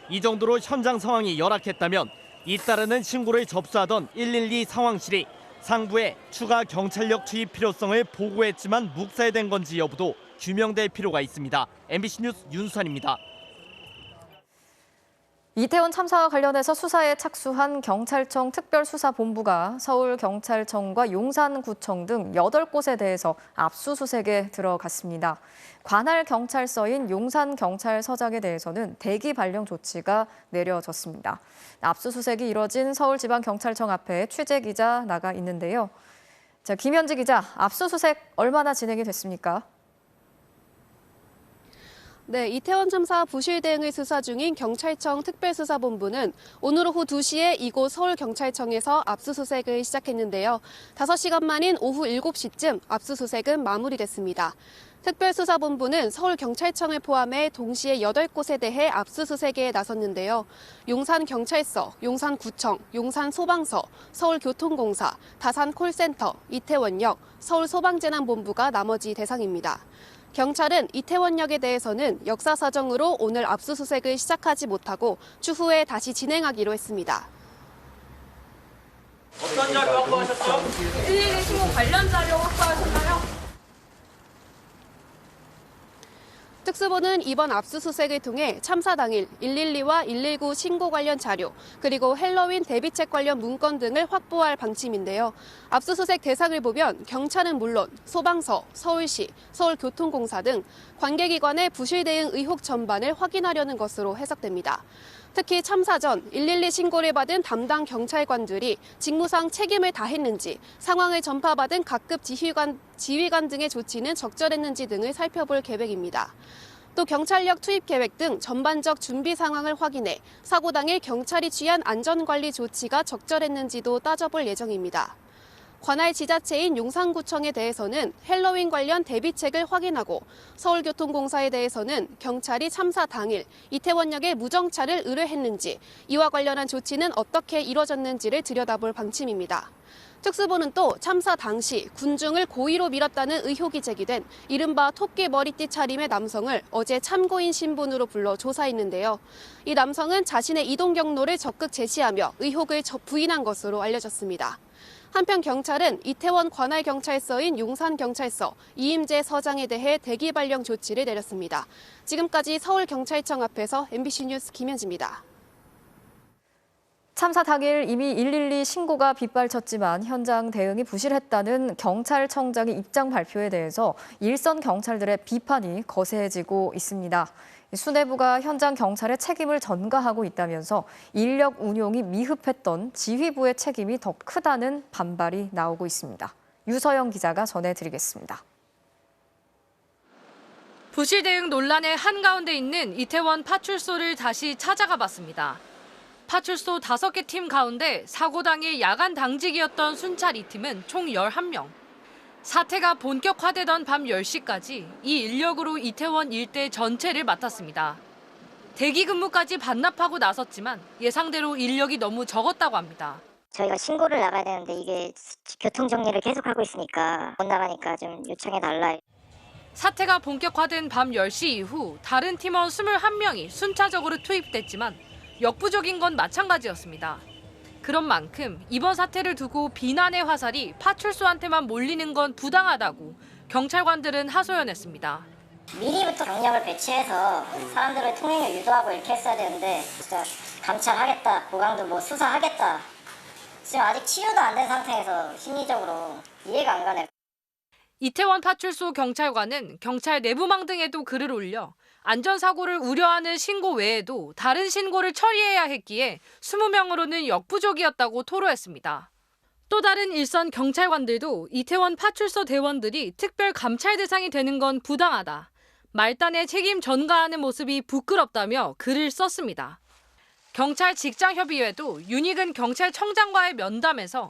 이 정도로 현장 상황이 열악했다면 잇따르는 신고를 접수하던 112 상황실이 상부에 추가 경찰력 투입 필요성을 보고했지만 묵살된 건지 여부도 규명될 필요가 있습니다. MBC 뉴스 윤수환입니다. 이태원 참사와 관련해서 수사에 착수한 경찰청 특별수사본부가 서울경찰청과 용산구청 등 8곳에 대해서 압수수색에 들어갔습니다. 관할 경찰서인 용산경찰서장에 대해서는 대기 발령 조치가 내려졌습니다. 압수수색이 이뤄진 서울지방경찰청 앞에 취재기자 나가 있는데요. 자, 김현지 기자, 압수수색 얼마나 진행이 됐습니까? 네, 이태원 참사 부실 대응을 수사 중인 경찰청 특별수사본부는 오늘 오후 2시에 이곳 서울경찰청에서 압수수색을 시작했는데요. 5시간 만인 오후 7시쯤 압수수색은 마무리됐습니다. 특별수사본부는 서울경찰청을 포함해 동시에 8곳에 대해 압수수색에 나섰는데요. 용산경찰서, 용산구청, 용산소방서, 서울교통공사, 다산콜센터, 이태원역, 서울소방재난본부가 나머지 대상입니다. 경찰은 이태원역에 대해서는 역사사정으로 오늘 압수수색을 시작하지 못하고 추후에 다시 진행하기로 했습니다. 어떤 자료 확보하셨죠? 112 신고 관련 자료 확보하셨나요? 특수부는 이번 압수수색을 통해 참사 당일 112와 119 신고 관련 자료, 그리고 헬로윈 대비책 관련 문건 등을 확보할 방침인데요. 압수수색 대상을 보면 경찰은 물론 소방서, 서울시, 서울교통공사 등 관계기관의 부실 대응 의혹 전반을 확인하려는 것으로 해석됩니다. 특히 참사 전 112 신고를 받은 담당 경찰관들이 직무상 책임을 다했는지, 상황을 전파받은 각급 지휘관 등의 조치는 적절했는지 등을 살펴볼 계획입니다. 또 경찰력 투입 계획 등 전반적 준비 상황을 확인해 사고 당일 경찰이 취한 안전관리 조치가 적절했는지도 따져볼 예정입니다. 관할 지자체인 용산구청에 대해서는 헬로윈 관련 대비책을 확인하고 서울교통공사에 대해서는 경찰이 참사 당일 이태원역에 무정차를 의뢰했는지, 이와 관련한 조치는 어떻게 이뤄졌는지를 들여다볼 방침입니다. 특수부는 또 참사 당시 군중을 고의로 밀었다는 의혹이 제기된 이른바 토끼 머리띠 차림의 남성을 어제 참고인 신분으로 불러 조사했는데요. 이 남성은 자신의 이동 경로를 적극 제시하며 의혹을 부인한 것으로 알려졌습니다. 한편 경찰은 이태원 관할경찰서인 용산경찰서 이임재 서장에 대해 대기 발령 조치를 내렸습니다. 지금까지 서울경찰청 앞에서 MBC 뉴스 김현지입니다. 참사 당일 이미 112 신고가 빗발쳤지만 현장 대응이 부실했다는 경찰청장의 입장 발표에 대해서 일선 경찰들의 비판이 거세지고 있습니다. 수뇌부가 현장 경찰의 책임을 전가하고 있다면서 인력 운용이 미흡했던 지휘부의 책임이 더 크다는 반발이 나오고 있습니다. 유서영 기자가 전해드리겠습니다. 부실 대응 논란의 한가운데 있는 이태원 파출소를 다시 찾아가 봤습니다. 파출소 5개 팀 가운데 사고 당일 야간 당직이었던 순찰 2팀은 총 11명. 사태가 본격화되던 밤 10시까지 이 인력으로 이태원 일대 전체를 맡았습니다. 대기 근무까지 반납하고 나섰지만 예상대로 인력이 너무 적었다고 합니다. 저희가 신고를 나가야 되는데 이게 교통 정리를 계속하고 있으니까 못 나가니까 좀 요청해달라. 사태가 본격화된 밤 10시 이후 다른 팀원 21명이 순차적으로 투입됐지만 역부족인 건 마찬가지였습니다. 그런 만큼 이번 사태를 두고 비난의 화살이 파출소한테만 몰리는 건 부당하다고 경찰관들은 하소연했습니다. 미리부터 경력을 배치해서 사람들의 통행을 유도하고 이렇게 했어야 되는데 진짜 감찰하겠다, 보강도 뭐 수사하겠다. 지금 아직 치유도 안 된 상태에서 심리적으로 이해가 안 가네. 이태원 파출소 경찰관은 경찰 내부망 등에도 글을 올려 안전사고를 우려하는 신고 외에도 다른 신고를 처리해야 했기에 20명으로는 역부족이었다고 토로했습니다. 또 다른 일선 경찰관들도 이태원 파출소 대원들이 특별 감찰 대상이 되는 건 부당하다. 말단의 책임 전가하는 모습이 부끄럽다며 글을 썼습니다. 경찰 직장협의회도 윤익은 경찰청장과의 면담에서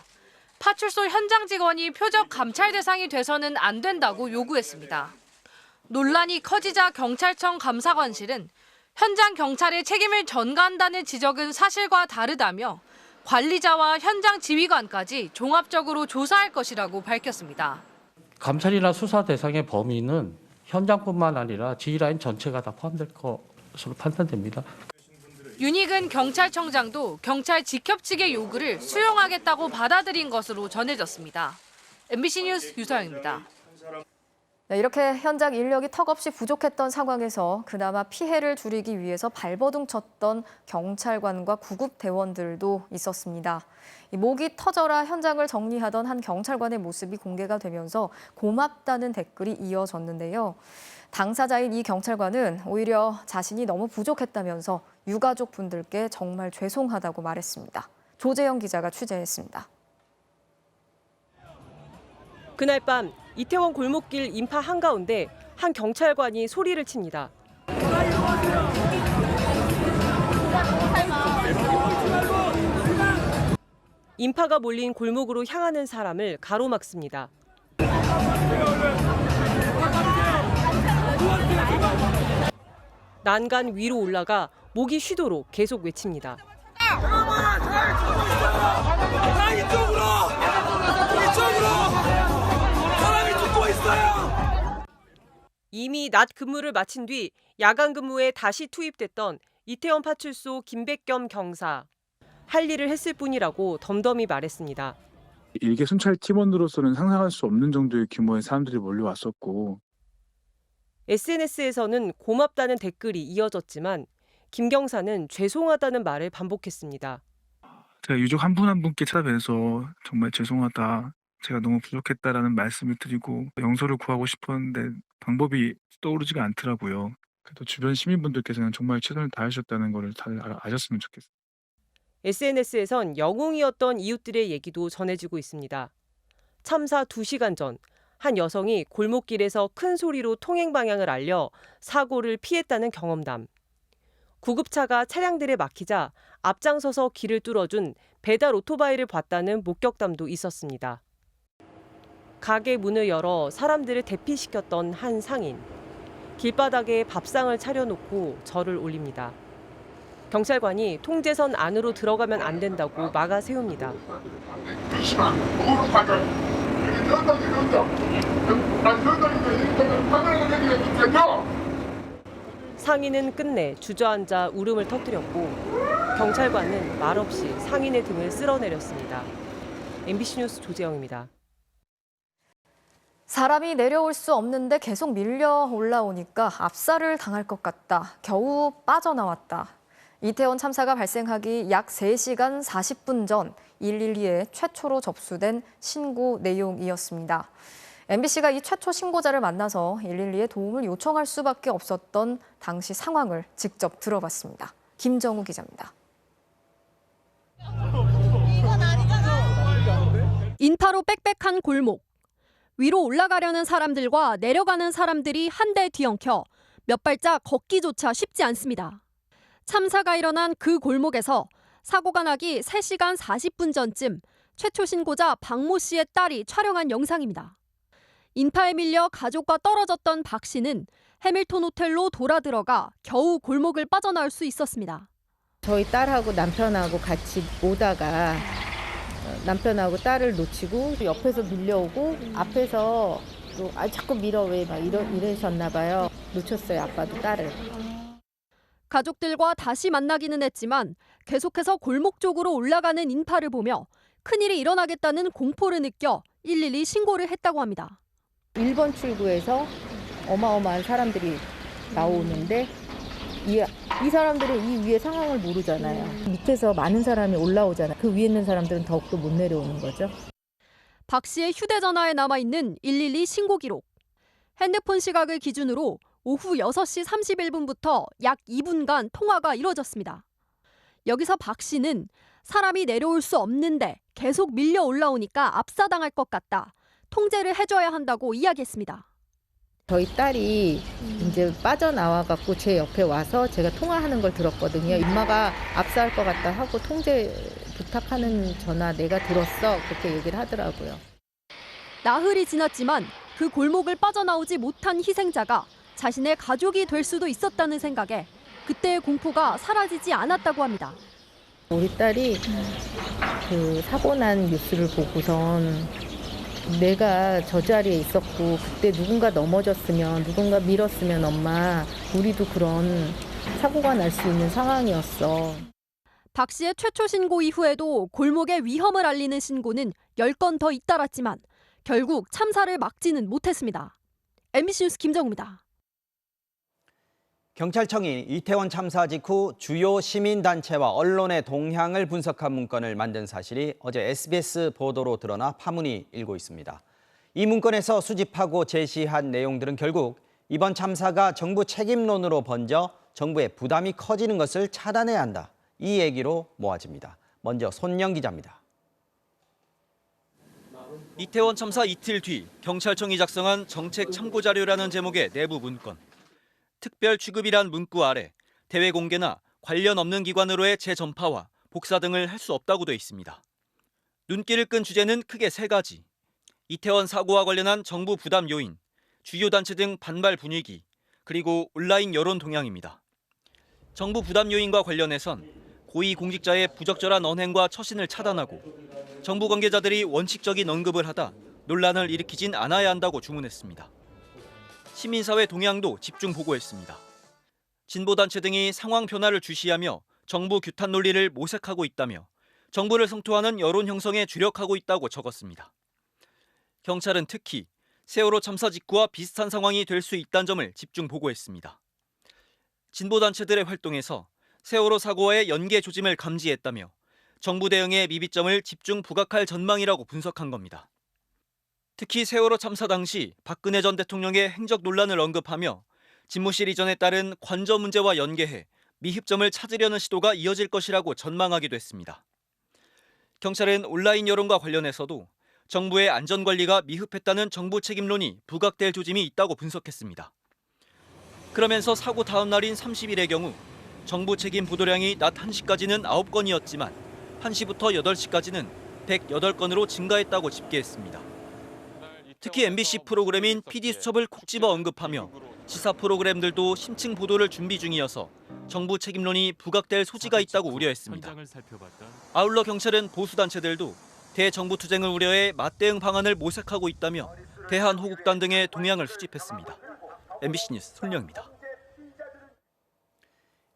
파출소 현장 직원이 표적 감찰 대상이 돼서는 안 된다고 요구했습니다. 논란이 커지자 경찰청 감사관실은 현장 경찰의 책임을 전가한다는 지적은 사실과 다르다며 관리자와 현장 지휘관까지 종합적으로 조사할 것이라고 밝혔습니다. 감찰이나 수사 대상의 범위는 현장뿐만 아니라 지휘라인 전체가 다 포함될 것으로 판단됩니다. 윤익은 경찰청장도 경찰 직협 측의 요구를 수용하겠다고 받아들인 것으로 전해졌습니다. MBC 뉴스 유서영입니다. 네, 이렇게 현장 인력이 턱없이 부족했던 상황에서 그나마 피해를 줄이기 위해서 발버둥 쳤던 경찰관과 구급 대원들도 있었습니다. 목이 터져라 현장을 정리하던 한 경찰관의 모습이 공개가 되면서 고맙다는 댓글이 이어졌는데요. 당사자인 이 경찰관은 오히려 자신이 너무 부족했다면서 유가족 분들께 정말 죄송하다고 말했습니다. 조재영 기자가 취재했습니다. 그날 밤 이태원 골목길 인파 한가운데 한 경찰관이 소리를 칩니다. 인파가 몰린 골목으로 향하는 사람을 가로막습니다. 난간 위로 올라가 목이 쉬도록 계속 외칩니다. 이미 낮 근무를 마친 뒤 야간 근무에 다시 투입됐던 이태원 파출소 김백겸 경사. 할 일을 했을 뿐이라고 덤덤히 말했습니다. 일개 순찰 팀원으로서는 상상할 수 없는 정도의 규모의 사람들이 몰려왔었고 SNS에서는 고맙다는 댓글이 이어졌지만 김 경사는 죄송하다는 말을 반복했습니다. 제가 유족 한 분 한 분께 찾아뵈서 정말 죄송하다. 제가 너무 부족했다라는 말씀을 드리고 용서를 구하고 싶었는데 방법이 떠오르지가 않더라고요. 그래도 주변 시민분들께서는 정말 최선을 다하셨다는 것을 다들 아셨으면 좋겠어요. SNS에선 영웅이었던 이웃들의 얘기도 전해지고 있습니다. 참사 2시간 전 한 여성이 골목길에서 큰 소리로 통행 방향을 알려 사고를 피했다는 경험담. 구급차가 차량들에 막히자 앞장서서 길을 뚫어준 배달 오토바이를 봤다는 목격담도 있었습니다. 가게 문을 열어 사람들을 대피시켰던 한 상인. 길바닥에 밥상을 차려놓고 절을 올립니다. 경찰관이 통제선 안으로 들어가면 안 된다고 막아 세웁니다. 씨발 뭐로 가자. 이게 전당이 난 전당인데 이렇게 하늘을 내리게 죽겠냐? 상인은 끝내 주저앉아 울음을 터뜨렸고 경찰관은 말없이 상인의 등을 쓸어내렸습니다. MBC 뉴스 조재영입니다. 사람이 내려올 수 없는데 계속 밀려 올라오니까 압살을 당할 것 같다. 겨우 빠져나왔다. 이태원 참사가 발생하기 약 3시간 40분 전 112에 최초로 접수된 신고 내용이었습니다. MBC가 이 최초 신고자를 만나서 112에 도움을 요청할 수밖에 없었던 당시 상황을 직접 들어봤습니다. 김정우 기자입니다. 인파로 빽빽한 골목. 위로 올라가려는 사람들과 내려가는 사람들이 한데 뒤엉켜 몇 발짝 걷기조차 쉽지 않습니다. 참사가 일어난 그 골목에서 사고가 나기 3시간 40분 전쯤 최초 신고자 박모 씨의 딸이 촬영한 영상입니다. 인파에 밀려 가족과 떨어졌던 박 씨는 해밀턴 호텔로 돌아 들어가 겨우 골목을 빠져나올 수 있었습니다. 저희 딸하고 남편하고 같이 오다가 남편하고 딸을 놓치고 옆에서 밀려오고 앞에서 또 자꾸 밀어 왜 막 이러셨나 봐요. 놓쳤어요, 아빠도 딸을. 가족들과 다시 만나기는 했지만 계속해서 골목 쪽으로 올라가는 인파를 보며 큰일이 일어나겠다는 공포를 느껴 112 신고를 했다고 합니다. 1번 출구에서 어마어마한 사람들이 나오는데 이 사람들은 이 위에 상황을 모르잖아요. 밑에서 많은 사람이 올라오잖아요. 그 위에 있는 사람들은 더욱더 못 내려오는 거죠. 박 씨의 휴대전화에 남아있는 112 신고 기록. 핸드폰 시각을 기준으로 오후 6시 31분부터 약 2분간 통화가 이뤄졌습니다. 여기서 박 씨는 사람이 내려올 수 없는데 계속 밀려 올라오니까 압사당할 것 같다. 통제를 해줘야 한다고 이야기했습니다. 저희 딸이 이제 빠져나와갖고 제 옆에 와서 제가 통화하는 걸 들었거든요. 엄마가 압사할 것 같다 하고 통제 부탁하는 전화 내가 들었어. 그렇게 얘기를 하더라고요. 나흘이 지났지만 그 골목을 빠져나오지 못한 희생자가 자신의 가족이 될 수도 있었다는 생각에 그때의 공포가 사라지지 않았다고 합니다. 우리 딸이 그 사고 난 뉴스를 보고선 내가 저 자리에 있었고 그때 누군가 넘어졌으면 누군가 밀었으면 엄마 우리도 그런 사고가 날 수 있는 상황이었어. 박 씨의 최초 신고 이후에도 골목의 위험을 알리는 신고는 10건 더 잇따랐지만 결국 참사를 막지는 못했습니다. MBC 뉴스 김정우입니다. 경찰청이 이태원 참사 직후 주요 시민단체와 언론의 동향을 분석한 문건을 만든 사실이 어제 SBS 보도로 드러나 파문이 일고 있습니다. 이 문건에서 수집하고 제시한 내용들은 결국 이번 참사가 정부 책임론으로 번져 정부의 부담이 커지는 것을 차단해야 한다. 이 얘기로 모아집니다. 먼저 손영 기자입니다. 이태원 참사 이틀 뒤 경찰청이 작성한 정책 참고자료라는 제목의 내부 문건. 특별 취급이란 문구 아래 대외 공개나 관련 없는 기관으로의 재전파와 복사 등을 할 수 없다고 돼 있습니다. 눈길을 끈 주제는 크게 3가지. 이태원 사고와 관련한 정부 부담 요인, 주요 단체 등 반발 분위기, 그리고 온라인 여론 동향입니다. 정부 부담 요인과 관련해선 고위 공직자의 부적절한 언행과 처신을 차단하고 정부 관계자들이 원칙적인 언급을 하다 논란을 일으키진 않아야 한다고 주문했습니다. 시민사회 동향도 집중 보고했습니다. 진보단체 등이 상황 변화를 주시하며 정부 규탄 논리를 모색하고 있다며 정부를 성토하는 여론 형성에 주력하고 있다고 적었습니다. 경찰은 특히 세월호 참사 직후와 비슷한 상황이 될 수 있다는 점을 집중 보고했습니다. 진보단체들의 활동에서 세월호 사고와의 연계 조짐을 감지했다며 정부 대응의 미비점을 집중 부각할 전망이라고 분석한 겁니다. 특히 세월호 참사 당시 박근혜 전 대통령의 행적 논란을 언급하며 집무실 이전에 따른 관저 문제와 연계해 미흡점을 찾으려는 시도가 이어질 것이라고 전망하기도 했습니다. 경찰은 온라인 여론과 관련해서도 정부의 안전관리가 미흡했다는 정부 책임론이 부각될 조짐이 있다고 분석했습니다. 그러면서 사고 다음 날인 30일의 경우 정부 책임 보도량이 낮 1시까지는 9건이었지만 1시부터 8시까지는 108건으로 증가했다고 집계했습니다. 특히 MBC 프로그램인 PD수첩을 콕 집어 언급하며 시사 프로그램들도 심층 보도를 준비 중이어서 정부 책임론이 부각될 소지가 있다고 우려했습니다. 아울러 경찰은 보수단체들도 대정부 투쟁을 우려해 맞대응 방안을 모색하고 있다며 대한호국단 등의 동향을 수집했습니다. MBC 뉴스 손영입니다.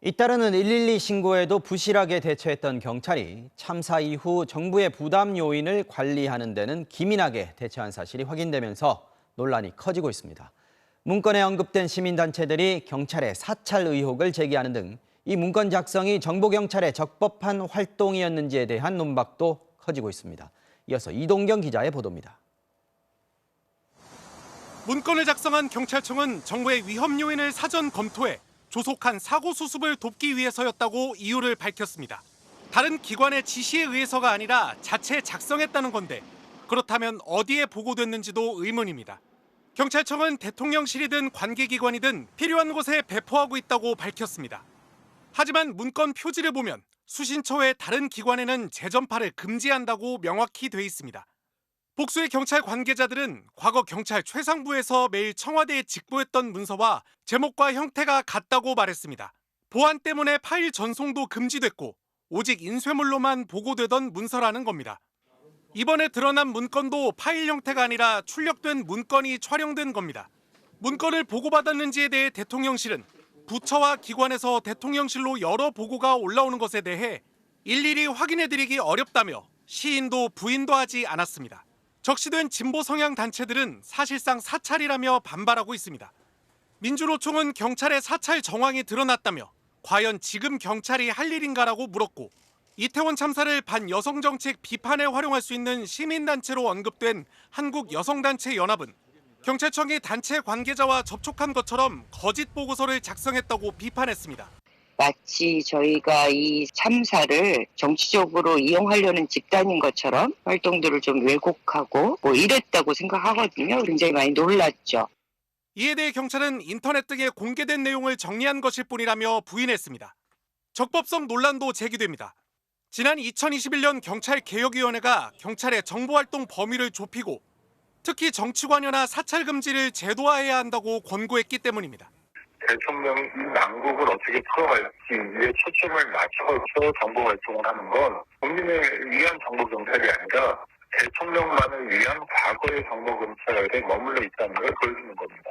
잇따르는 112 신고에도 부실하게 대처했던 경찰이 참사 이후 정부의 부담 요인을 관리하는 데는 기민하게 대처한 사실이 확인되면서 논란이 커지고 있습니다. 문건에 언급된 시민단체들이 경찰의 사찰 의혹을 제기하는 등 이 문건 작성이 정보경찰의 적법한 활동이었는지에 대한 논박도 커지고 있습니다. 이어서 이동경 기자의 보도입니다. 문건을 작성한 경찰청은 정부의 위험 요인을 사전 검토해 조속한 사고 수습을 돕기 위해서였다고 이유를 밝혔습니다. 다른 기관의 지시에 의해서가 아니라 자체 작성했다는 건데 그렇다면 어디에 보고됐는지도 의문입니다. 경찰청은 대통령실이든 관계기관이든 필요한 곳에 배포하고 있다고 밝혔습니다. 하지만 문건 표지를 보면 수신처의 다른 기관에는 재전파를 금지한다고 명확히 돼 있습니다. 복수의 경찰 관계자들은 과거 경찰 최상부에서 매일 청와대에 직보했던 문서와 제목과 형태가 같다고 말했습니다. 보안 때문에 파일 전송도 금지됐고 오직 인쇄물로만 보고되던 문서라는 겁니다. 이번에 드러난 문건도 파일 형태가 아니라 출력된 문건이 촬영된 겁니다. 문건을 보고받았는지에 대해 대통령실은 부처와 기관에서 대통령실로 여러 보고가 올라오는 것에 대해 일일이 확인해드리기 어렵다며 시인도 부인도 하지 않았습니다. 적시된 진보 성향 단체들은 사실상 사찰이라며 반발하고 있습니다. 민주노총은 경찰의 사찰 정황이 드러났다며 과연 지금 경찰이 할 일인가라고 물었고 이태원 참사를 반여성 정책 비판에 활용할 수 있는 시민단체로 언급된 한국여성단체연합은 경찰청이 단체 관계자와 접촉한 것처럼 거짓 보고서를 작성했다고 비판했습니다. 마치 저희가 이 참사를 정치적으로 이용하려는 집단인 것처럼 활동들을 좀 왜곡하고 이랬다고 생각하거든요. 굉장히 많이 놀랐죠. 이에 대해 경찰은 인터넷 등에 공개된 내용을 정리한 것일 뿐이라며 부인했습니다. 적법성 논란도 제기됩니다. 지난 2021년 경찰개혁위원회가 경찰의 정보활동 범위를 좁히고 특히 정치 관여나 사찰 금지를 제도화해야 한다고 권고했기 때문입니다. 대통령이 난국을 어떻게 풀어갈지에 초점을 맞춰서 정보 활동을 하는 건 국민을 위한 정보 경찰이 아니라 대통령만을 위한 과거의 정보 경찰에 머물러 있다는 걸 보여주는 겁니다.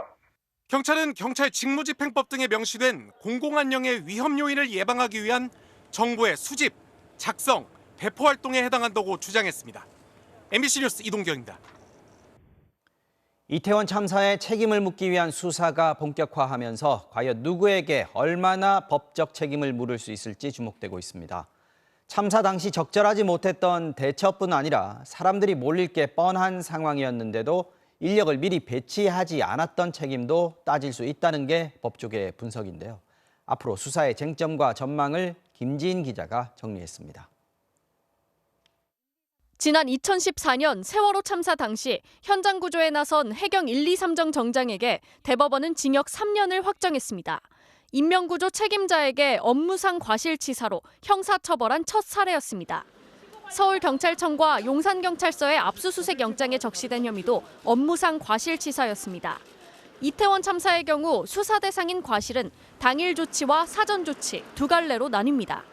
경찰은 경찰 직무집행법 등에 명시된 공공안녕의 위험 요인을 예방하기 위한 정보의 수집, 작성, 배포 활동에 해당한다고 주장했습니다. MBC 뉴스 이동경입니다. 이태원 참사에 책임을 묻기 위한 수사가 본격화하면서 과연 누구에게 얼마나 법적 책임을 물을 수 있을지 주목되고 있습니다. 참사 당시 적절하지 못했던 대처뿐 아니라 사람들이 몰릴 게 뻔한 상황이었는데도 인력을 미리 배치하지 않았던 책임도 따질 수 있다는 게 법조계의 분석인데요. 앞으로 수사의 쟁점과 전망을 김지인 기자가 정리했습니다. 지난 2014년 세월호 참사 당시 현장 구조에 나선 해경 123정 정장에게 대법원은 징역 3년을 확정했습니다. 인명구조 책임자에게 업무상 과실치사로 형사처벌한 첫 사례였습니다. 서울경찰청과 용산경찰서의 압수수색 영장에 적시된 혐의도 업무상 과실치사였습니다. 이태원 참사의 경우 수사 대상인 과실은 당일 조치와 사전 조치 두 갈래로 나뉩니다.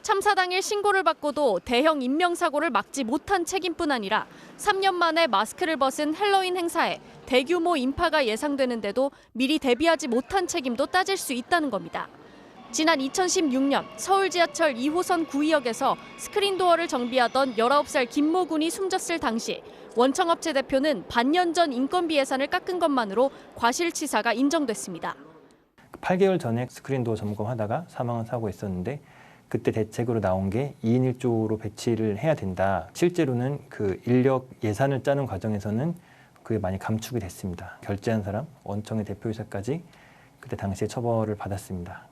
참사 당일 신고를 받고도 대형 인명사고를 막지 못한 책임뿐 아니라 3년 만에 마스크를 벗은 헬로윈 행사에 대규모 인파가 예상되는데도 미리 대비하지 못한 책임도 따질 수 있다는 겁니다. 지난 2016년 서울 지하철 2호선 구의역에서 스크린도어를 정비하던 19살 김모 군이 숨졌을 당시 원청업체 대표는 반년 전 인건비 예산을 깎은 것만으로 과실치사가 인정됐습니다. 8개월 전에 스크린도어 점검하다가 사망한 사고가 있었는데 그때 대책으로 나온 게 2인 1조로 배치를 해야 된다. 실제로는 그 인력 예산을 짜는 과정에서는 그게 많이 감축이 됐습니다. 결재한 사람, 원청의 대표이사까지 그때 당시에 처벌을 받았습니다.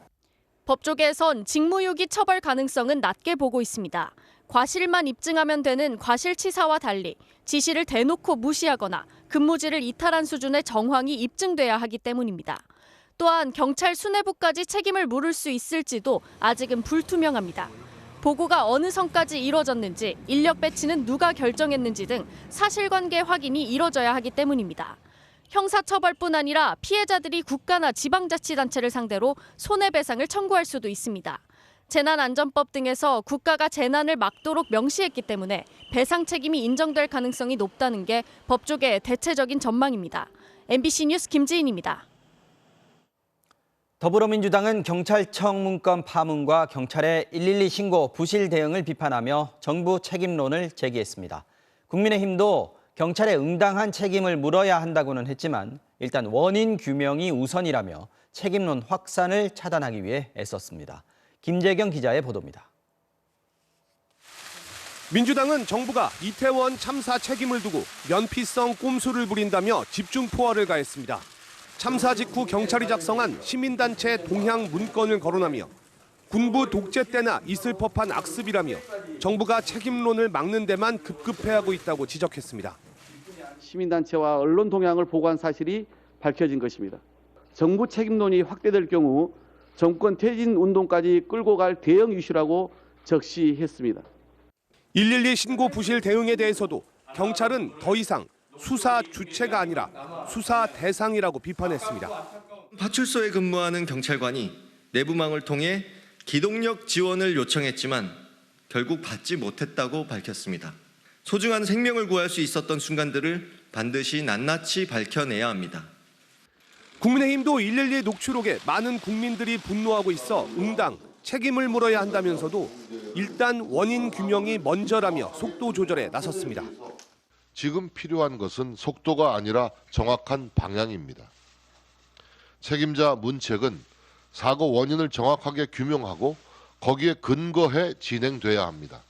법조계에선 직무유기 처벌 가능성은 낮게 보고 있습니다. 과실만 입증하면 되는 과실치사와 달리 지시를 대놓고 무시하거나 근무지를 이탈한 수준의 정황이 입증돼야 하기 때문입니다. 또한 경찰 수뇌부까지 책임을 물을 수 있을지도 아직은 불투명합니다. 보고가 어느 선까지 이뤄졌는지, 인력 배치는 누가 결정했는지 등 사실관계 확인이 이뤄져야 하기 때문입니다. 형사처벌뿐 아니라 피해자들이 국가나 지방자치단체를 상대로 손해배상을 청구할 수도 있습니다. 재난안전법 등에서 국가가 재난을 막도록 명시했기 때문에 배상 책임이 인정될 가능성이 높다는 게 법조계의 대체적인 전망입니다. MBC 뉴스 김지인입니다. 더불어민주당은 경찰청 문건 파문과 경찰의 112 신고 부실 대응을 비판하며 정부 책임론을 제기했습니다. 국민의힘도 경찰의 응당한 책임을 물어야 한다고는 했지만 일단 원인 규명이 우선이라며 책임론 확산을 차단하기 위해 애썼습니다. 김재경 기자의 보도입니다. 민주당은 정부가 이태원 참사 책임을 두고 면피성 꼼수를 부린다며 집중포화를 가했습니다. 참사 직후 경찰이 작성한 시민단체 동향 문건을 거론하며 군부 독재 때나 있을 법한 악습이라며 정부가 책임론을 막는 데만 급급해하고 있다고 지적했습니다. 시민단체와 언론 동향을 보고한 사실이 밝혀진 것입니다. 정부 책임론이 확대될 경우 정권 퇴진 운동까지 끌고 갈 대형 이슈라고 적시했습니다. 112 신고 부실 대응에 대해서도 경찰은 더 이상 수사 주체가 아니라 수사 대상이라고 비판했습니다. 파출소에 근무하는 경찰관이 내부망을 통해 기동력 지원을 요청했지만 결국 받지 못했다고 밝혔습니다. 소중한 생명을 구할 수 있었던 순간들을 반드시 낱낱이 밝혀내야 합니다. 국민의힘도 112 녹취록에 많은 국민들이 분노하고 있어 응당, 책임을 물어야 한다면서도 일단 원인 규명이 먼저라며 속도 조절에 나섰습니다. 지금 필요한 것은 속도가 아니라 정확한 방향입니다. 책임자 문책은 사고 원인을 정확하게 규명하고 거기에 근거해 진행돼야 합니다.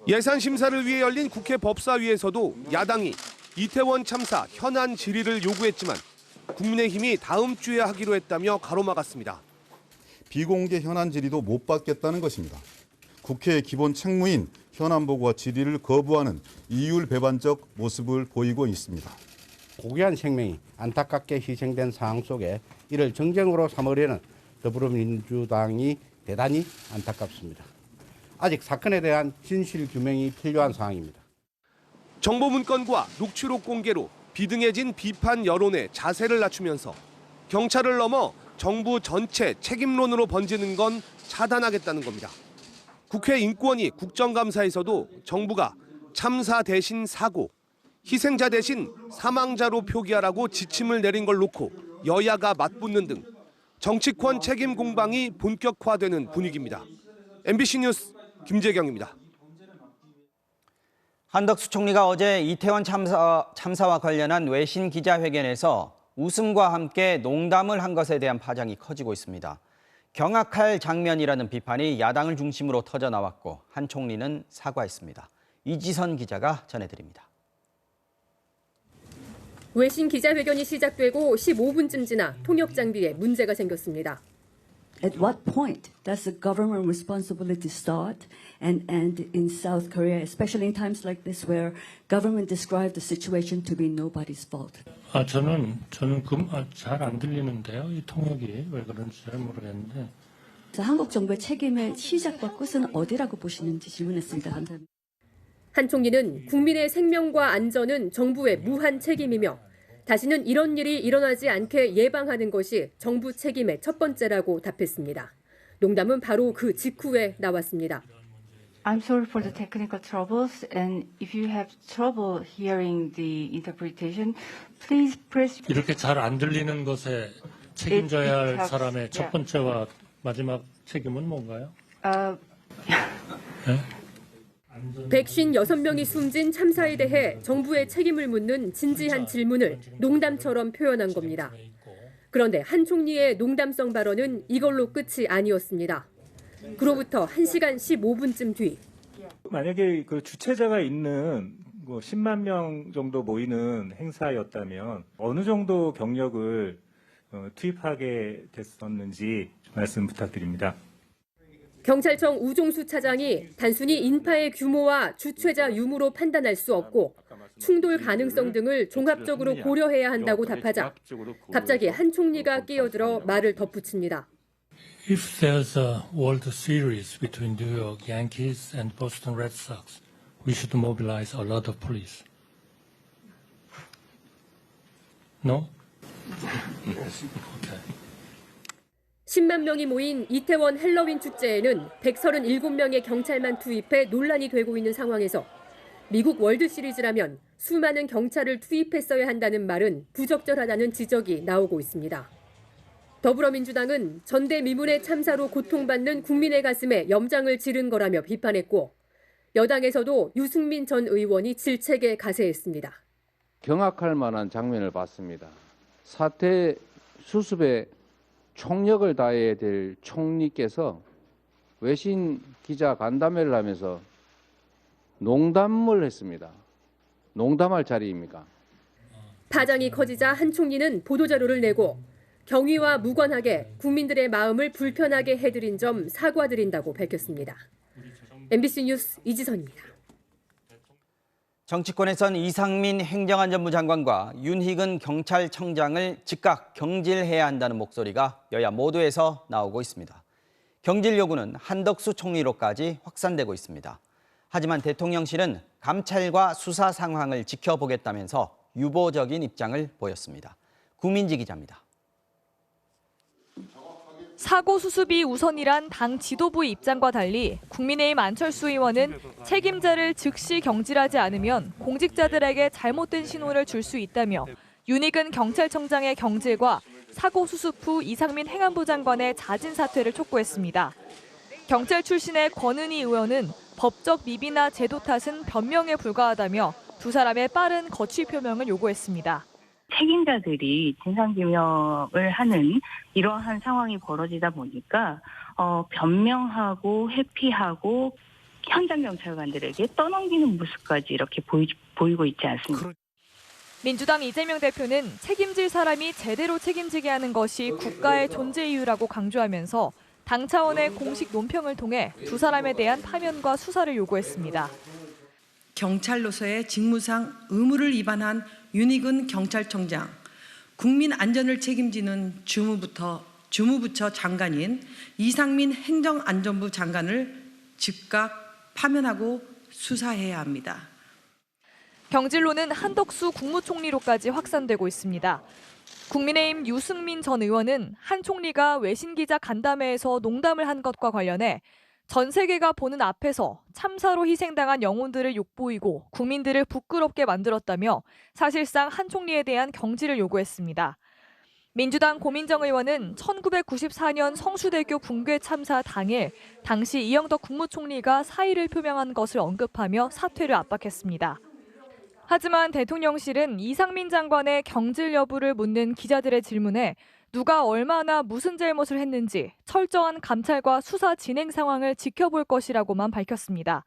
예산 심사를 위해 열린 국회 법사위에서도 야당이 이태원 참사 현안 질의를 요구했지만 국민의힘이 다음 주에 하기로 했다며 가로막았습니다. 비공개 현안 질의도 못 받겠다는 것입니다. 국회의 기본 책무인 현안 보고와 질의를 거부하는 이율배반적 모습을 보이고 있습니다. 고귀한 생명이 안타깝게 희생된 상황 속에 이를 정쟁으로 삼으려는 더불어민주당이 대단히 안타깝습니다. 아직 사건에 대한 진실 규명이 필요한 상황입니다. 정보 문건과 녹취록 공개로 비등해진 비판 여론에 자세를 낮추면서 경찰을 넘어 정부 전체 책임론으로 번지는 건 차단하겠다는 겁니다. 국회 인권위 국정감사에서도 정부가 참사 대신 사고, 희생자 대신 사망자로 표기하라고 지침을 내린 걸 놓고 여야가 맞붙는 등 정치권 책임 공방이 본격화되는 분위기입니다. MBC 뉴스 김재경입니다. 한덕수 총리가 어제 이태원 참사와 관련한 외신 기자회견에서 웃음과 함께 농담을 한 것에 대한 파장이 커지고 있습니다. 경악할 장면이라는 비판이 야당을 중심으로 터져나왔고 한 총리는 사과했습니다. 이지선 기자가 전해드립니다. 외신 기자회견이 시작되고 15분쯤 지나 통역 장비에 문제가 생겼습니다. At what point does the government responsibility start and end in South Korea, especially in times like this where government described the situation to be nobody's fault? 저는 잘 안 들리는데요. 이 통역이 왜 그런지 잘 모르겠는데. 한국 정부의 책임의 시작과 끝은 어디라고 보시는지 질문했습니다. 감사합니다. 한 총리는 국민의 생명과 안전은 정부의 무한 책임이며 다시는 이런 일이 일어나지 않게 예방하는 것이 정부 책임의 첫 번째라고 답했습니다. 농담은 바로 그 직후에 나왔습니다. I'm sorry for the technical troubles, and if you have trouble hearing the interpretation, please press. 이렇게 잘 안 들리는 것에 책임져야 할 사람의 첫 번째와 마지막 책임은 뭔가요? 네? 156명이 숨진 참사에 대해 정부의 책임을 묻는 진지한 질문을 농담처럼 표현한 겁니다. 그런데 한 총리의 농담성 발언은 이걸로 끝이 아니었습니다. 그로부터 1시간 15분쯤 뒤. 만약에 그 주최자가 있는 10만 명 정도 모이는 행사였다면 어느 정도 경력을 투입하게 됐었는지 말씀 부탁드립니다. 경찰청 우종수 차장이 단순히 인파의 규모와 주최자 유무로 판단할 수 없고 충돌 가능성 등을 종합적으로 고려해야 한다고 답하자 갑자기 한 총리가 끼어들어 말을 덧붙입니다. If there's a World Series between New York Yankees and Boston Red Sox, we should mobilize a lot of police. No? Okay. 10만 명이 모인 이태원 헬로윈 축제에는 137명의 경찰만 투입해 논란이 되고 있는 상황에서 미국 월드시리즈라면 수많은 경찰을 투입했어야 한다는 말은 부적절하다는 지적이 나오고 있습니다. 더불어민주당은 전대미문의 참사로 고통받는 국민의 가슴에 염장을 지른 거라며 비판했고 여당에서도 유승민 전 의원이 질책에 가세했습니다. 경악할 만한 장면을 봤습니다. 사태 수습에 총력을 다해야 될 총리께서 외신 기자 간담회를 하면서 농담을 했습니다. 농담할 자리입니까? 파장이 커지자 한 총리는 보도자료를 내고 경위와 무관하게 국민들의 마음을 불편하게 해드린 점 사과드린다고 밝혔습니다. MBC 뉴스 이지선입니다. 정치권에선 이상민 행정안전부 장관과 윤희근 경찰청장을 즉각 경질해야 한다는 목소리가 여야 모두에서 나오고 있습니다. 경질 요구는 한덕수 총리로까지 확산되고 있습니다. 하지만 대통령실은 감찰과 수사 상황을 지켜보겠다면서 유보적인 입장을 보였습니다. 구민지 기자입니다. 사고 수습이 우선이란 당 지도부의 입장과 달리 국민의힘 안철수 의원은 책임자를 즉시 경질하지 않으면 공직자들에게 잘못된 신호를 줄 수 있다며 윤희근 경찰청장의 경질과 사고 수습 후 이상민 행안부 장관의 자진 사퇴를 촉구했습니다. 경찰 출신의 권은희 의원은 법적 미비나 제도 탓은 변명에 불과하다며 두 사람의 빠른 거취 표명을 요구했습니다. 책임자들이 진상규명을 하는 이러한 상황이 벌어지다 보니까 변명하고 회피하고 현장 경찰관들에게 떠넘기는 모습까지 이렇게 보이고 있지 않습니다. 민주당 이재명 대표는 책임질 사람이 제대로 책임지게 하는 것이 국가의 존재 이유라고 강조하면서 당 차원의 공식 논평을 통해 두 사람에 대한 파면과 수사를 요구했습니다. 경찰로서의 직무상 의무를 위반한 윤희근 경찰청장, 국민 안전을 책임지는 주무부처 장관인 이상민 행정안전부 장관을 즉각 파면하고 수사해야 합니다. 경질로는 한덕수 국무총리로까지 확산되고 있습니다. 국민의힘 유승민 전 의원은 한 총리가 외신 기자 간담회에서 농담을 한 것과 관련해 전 세계가 보는 앞에서 참사로 희생당한 영혼들을 욕보이고 국민들을 부끄럽게 만들었다며 사실상 한 총리에 대한 경질을 요구했습니다. 민주당 고민정 의원은 1994년 성수대교 붕괴 참사 당일 당시 이영덕 국무총리가 사의를 표명한 것을 언급하며 사퇴를 압박했습니다. 하지만 대통령실은 이상민 장관의 경질 여부를 묻는 기자들의 질문에 누가 얼마나 무슨 잘못을 했는지 철저한 감찰과 수사 진행 상황을 지켜볼 것이라고만 밝혔습니다.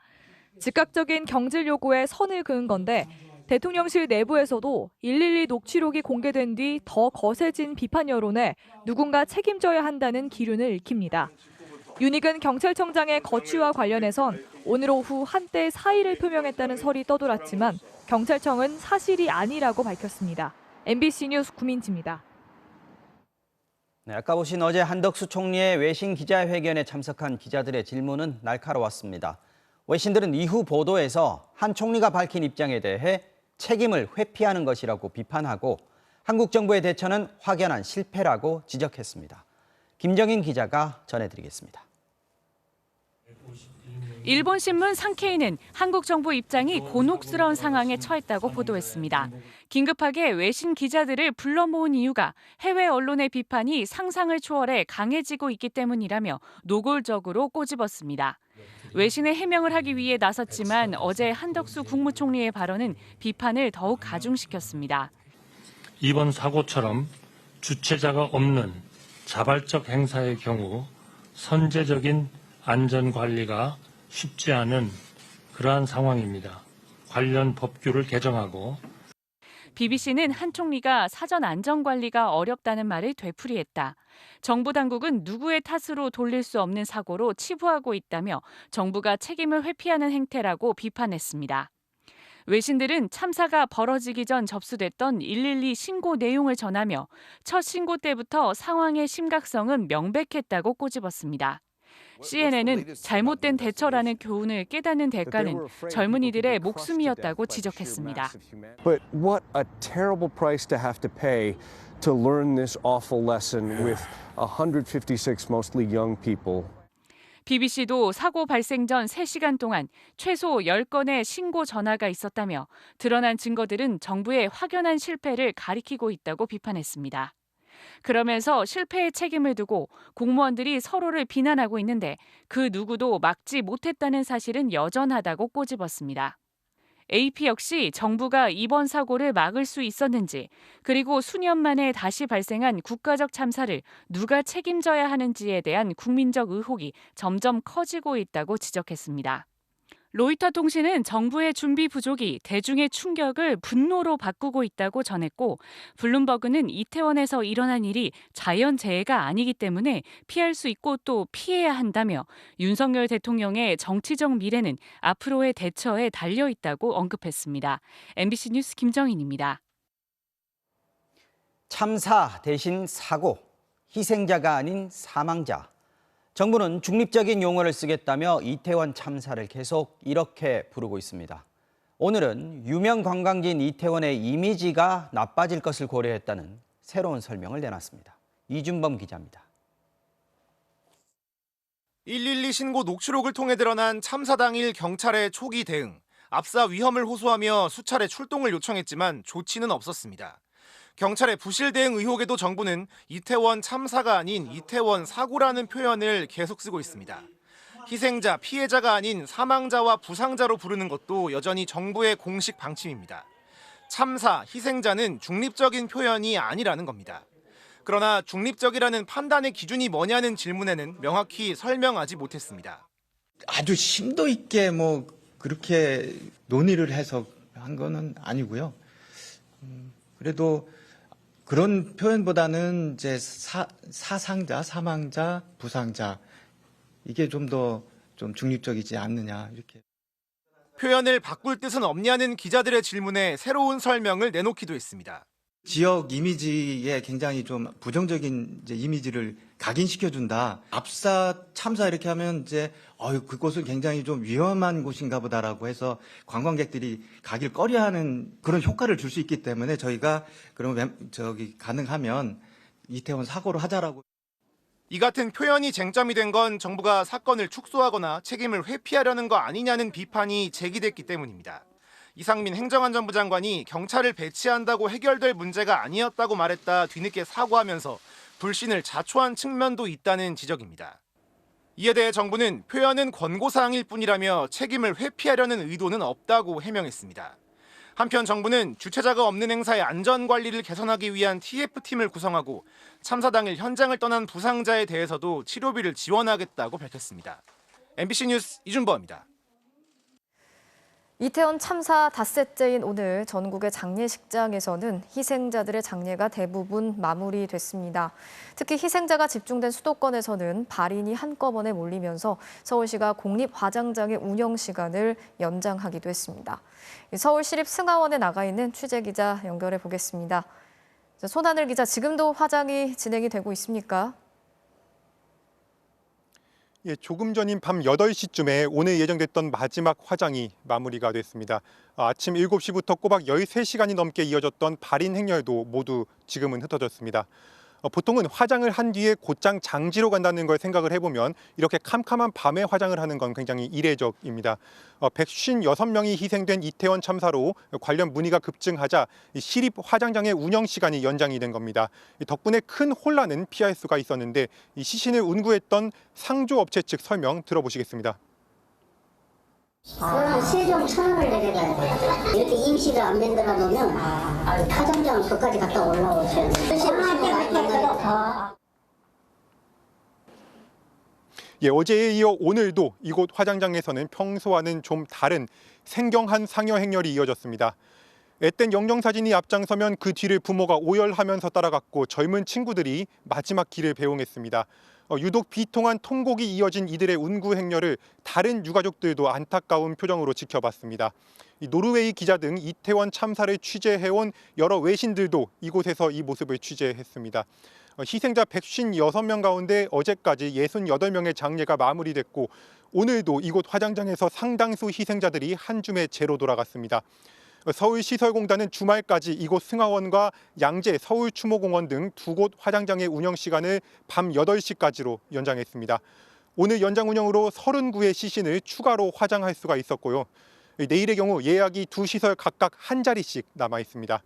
즉각적인 경질 요구에 선을 그은 건데 대통령실 내부에서도 112 녹취록이 공개된 뒤 더 거세진 비판 여론에 누군가 책임져야 한다는 기류는 읽힙니다. 윤희근 경찰청장의 거취와 관련해선 오늘 오후 한때 사의를 표명했다는 설이 떠돌았지만 경찰청은 사실이 아니라고 밝혔습니다. MBC 뉴스 구민지입니다. 네, 아까 보신 어제 한덕수 총리의 외신 기자회견에 참석한 기자들의 질문은 날카로웠습니다. 외신들은 이후 보도에서 한 총리가 밝힌 입장에 대해 책임을 회피하는 것이라고 비판하고 한국 정부의 대처는 확연한 실패라고 지적했습니다. 김정인 기자가 전해드리겠습니다. 일본 신문 산케이는 한국 정부 입장이 곤혹스러운 상황에 처했다고 보도했습니다. 긴급하게 외신 기자들을 불러 모은 이유가 해외 언론의 비판이 상상을 초월해 강해지고 있기 때문이라며 노골적으로 꼬집었습니다. 외신의 해명을 하기 위해 나섰지만 어제 한덕수 국무총리의 발언은 비판을 더욱 가중시켰습니다. 이번 사고처럼 주체자가 없는 자발적 행사의 경우 선제적인 안전관리가 쉽지 않은 그러한 상황입니다. 관련 법규를 개정하고 BBC는 한 총리가 사전 안전관리가 어렵다는 말을 되풀이했다. 정부 당국은 누구의 탓으로 돌릴 수 없는 사고로 치부하고 있다며 정부가 책임을 회피하는 행태라고 비판했습니다. 외신들은 참사가 벌어지기 전 접수됐던 112 신고 내용을 전하며 첫 신고 때부터 상황의 심각성은 명백했다고 꼬집었습니다. CNN은 잘못된 대처라는 교훈을 깨닫는 대가는 젊은이들의 목숨이었다고 지적했습니다. But what a terrible price to have to pay to learn this awful lesson with 156 mostly young people. BBC도 사고 발생 전 3시간 동안 최소 10건의 신고 전화가 있었다며 드러난 증거들은 정부의 확연한 실패를 가리키고 있다고 비판했습니다. 그러면서 실패의 책임을 두고 공무원들이 서로를 비난하고 있는데 그 누구도 막지 못했다는 사실은 여전하다고 꼬집었습니다. AP 역시 정부가 이번 사고를 막을 수 있었는지, 그리고 수년 만에 다시 발생한 국가적 참사를 누가 책임져야 하는지에 대한 국민적 의혹이 점점 커지고 있다고 지적했습니다. 로이터 통신은 정부의 준비 부족이 대중의 충격을 분노로 바꾸고 있다고 전했고, 블룸버그는 이태원에서 일어난 일이 자연재해가 아니기 때문에 피할 수 있고 또 피해야 한다며 윤석열 대통령의 정치적 미래는 앞으로의 대처에 달려 있다고 언급했습니다. MBC 뉴스 김정인입니다. 참사 대신 사고, 희생자가 아닌 사망자. 정부는 중립적인 용어를 쓰겠다며 이태원 참사를 계속 이렇게 부르고 있습니다. 오늘은 유명 관광지인 이태원의 이미지가 나빠질 것을 고려했다는 새로운 설명을 내놨습니다. 이준범 기자입니다. 112 신고 녹취록을 통해 드러난 참사 당일 경찰의 초기 대응, 압사 위험을 호소하며 수차례 출동을 요청했지만 조치는 없었습니다. 경찰의 부실 대응 의혹에도 정부는 이태원 참사가 아닌 이태원 사고라는 표현을 계속 쓰고 있습니다. 희생자, 피해자가 아닌 사망자와 부상자로 부르는 것도 여전히 정부의 공식 방침입니다. 참사, 희생자는 중립적인 표현이 아니라는 겁니다. 그러나 중립적이라는 판단의 기준이 뭐냐는 질문에는 명확히 설명하지 못했습니다. 아주 심도 있게 그렇게 논의를 해서 한 거는 아니고요. 그래도 그런 표현보다는 이제 사상자, 사망자, 부상자 이게 좀 더 중립적이지 않느냐 이렇게. 표현을 바꿀 뜻은 없냐는 기자들의 질문에 새로운 설명을 내놓기도 했습니다. 지역 이미지에 굉장히 좀 부정적인 이미지를 각인시켜준다. 압사 참사 이렇게 하면 이제 그곳은 굉장히 좀 위험한 곳인가 보다라고 해서 관광객들이 가길 꺼려하는 그런 효과를 줄 수 있기 때문에 저희가 그러면 가능하면 이태원 사고로 하자라고. 이 같은 표현이 쟁점이 된 건 정부가 사건을 축소하거나 책임을 회피하려는 거 아니냐는 비판이 제기됐기 때문입니다. 이상민 행정안전부 장관이 경찰을 배치한다고 해결될 문제가 아니었다고 말했다 뒤늦게 사과하면서 불신을 자초한 측면도 있다는 지적입니다. 이에 대해 정부는 표현은 권고사항일 뿐이라며 책임을 회피하려는 의도는 없다고 해명했습니다. 한편 정부는 주최자가 없는 행사의 안전관리를 개선하기 위한 TF팀을 구성하고 참사 당일 현장을 떠난 부상자에 대해서도 치료비를 지원하겠다고 밝혔습니다. MBC 뉴스 이준범입니다. 이태원 참사 닷새째인 오늘 전국의 장례식장에서는 희생자들의 장례가 대부분 마무리됐습니다. 특히 희생자가 집중된 수도권에서는 발인이 한꺼번에 몰리면서 서울시가 공립화장장의 운영 시간을 연장하기도 했습니다. 서울시립승하원에 나가 있는 취재기자 연결해 보겠습니다. 손하늘 기자, 지금도 화장이 진행이 되고 있습니까? 예, 조금 전인 밤 8시쯤에 오늘 예정됐던 마지막 화장이 마무리가 됐습니다. 아침 7시부터 꼬박 13시간이 넘게 이어졌던 발인 행렬도 모두 지금은 흩어졌습니다. 보통은 화장을 한 뒤에 곧장 장지로 간다는 걸 생각을 해보면 이렇게 캄캄한 밤에 화장을 하는 건 굉장히 이례적입니다. 156명이 희생된 이태원 참사로 관련 문의가 급증하자 시립 화장장의 운영 시간이 연장이 된 겁니다. 덕분에 큰 혼란은 피할 수가 있었는데 이 시신을 운구했던 상조업체 측 설명 들어보시겠습니다. 세종 천원을 내려가야 돼. 이렇게 임시로 안 만들어 놓으면 화장장은 거기까지 갔다 올라오셔야 돼. 예, 어제에 이어 오늘도 이곳 화장장에서는 평소와는 좀 다른 생경한 상여 행렬이 이어졌습니다. 앳된 영정사진이 앞장서면 그 뒤를 부모가 오열하면서 따라갔고 젊은 친구들이 마지막 길을 배웅했습니다. 유독 비통한 통곡이 이어진 이들의 운구 행렬을 다른 유가족들도 안타까운 표정으로 지켜봤습니다. 노르웨이 기자 등 이태원 참사를 취재해온 여러 외신들도 이곳에서 이 모습을 취재했습니다. 희생자 156명 가운데 어제까지 68명의 장례가 마무리됐고 오늘도 이곳 화장장에서 상당수 희생자들이 한 줌의 재로 돌아갔습니다. 서울시설공단은 주말까지 이곳 승하원과 양재 서울추모공원 등 두 곳 화장장의 운영 시간을 밤 8시까지로 연장했습니다. 오늘 연장 운영으로 39의 시신을 추가로 화장할 수가 있었고요. 내일의 경우 예약이 두 시설 각각 한 자리씩 남아 있습니다.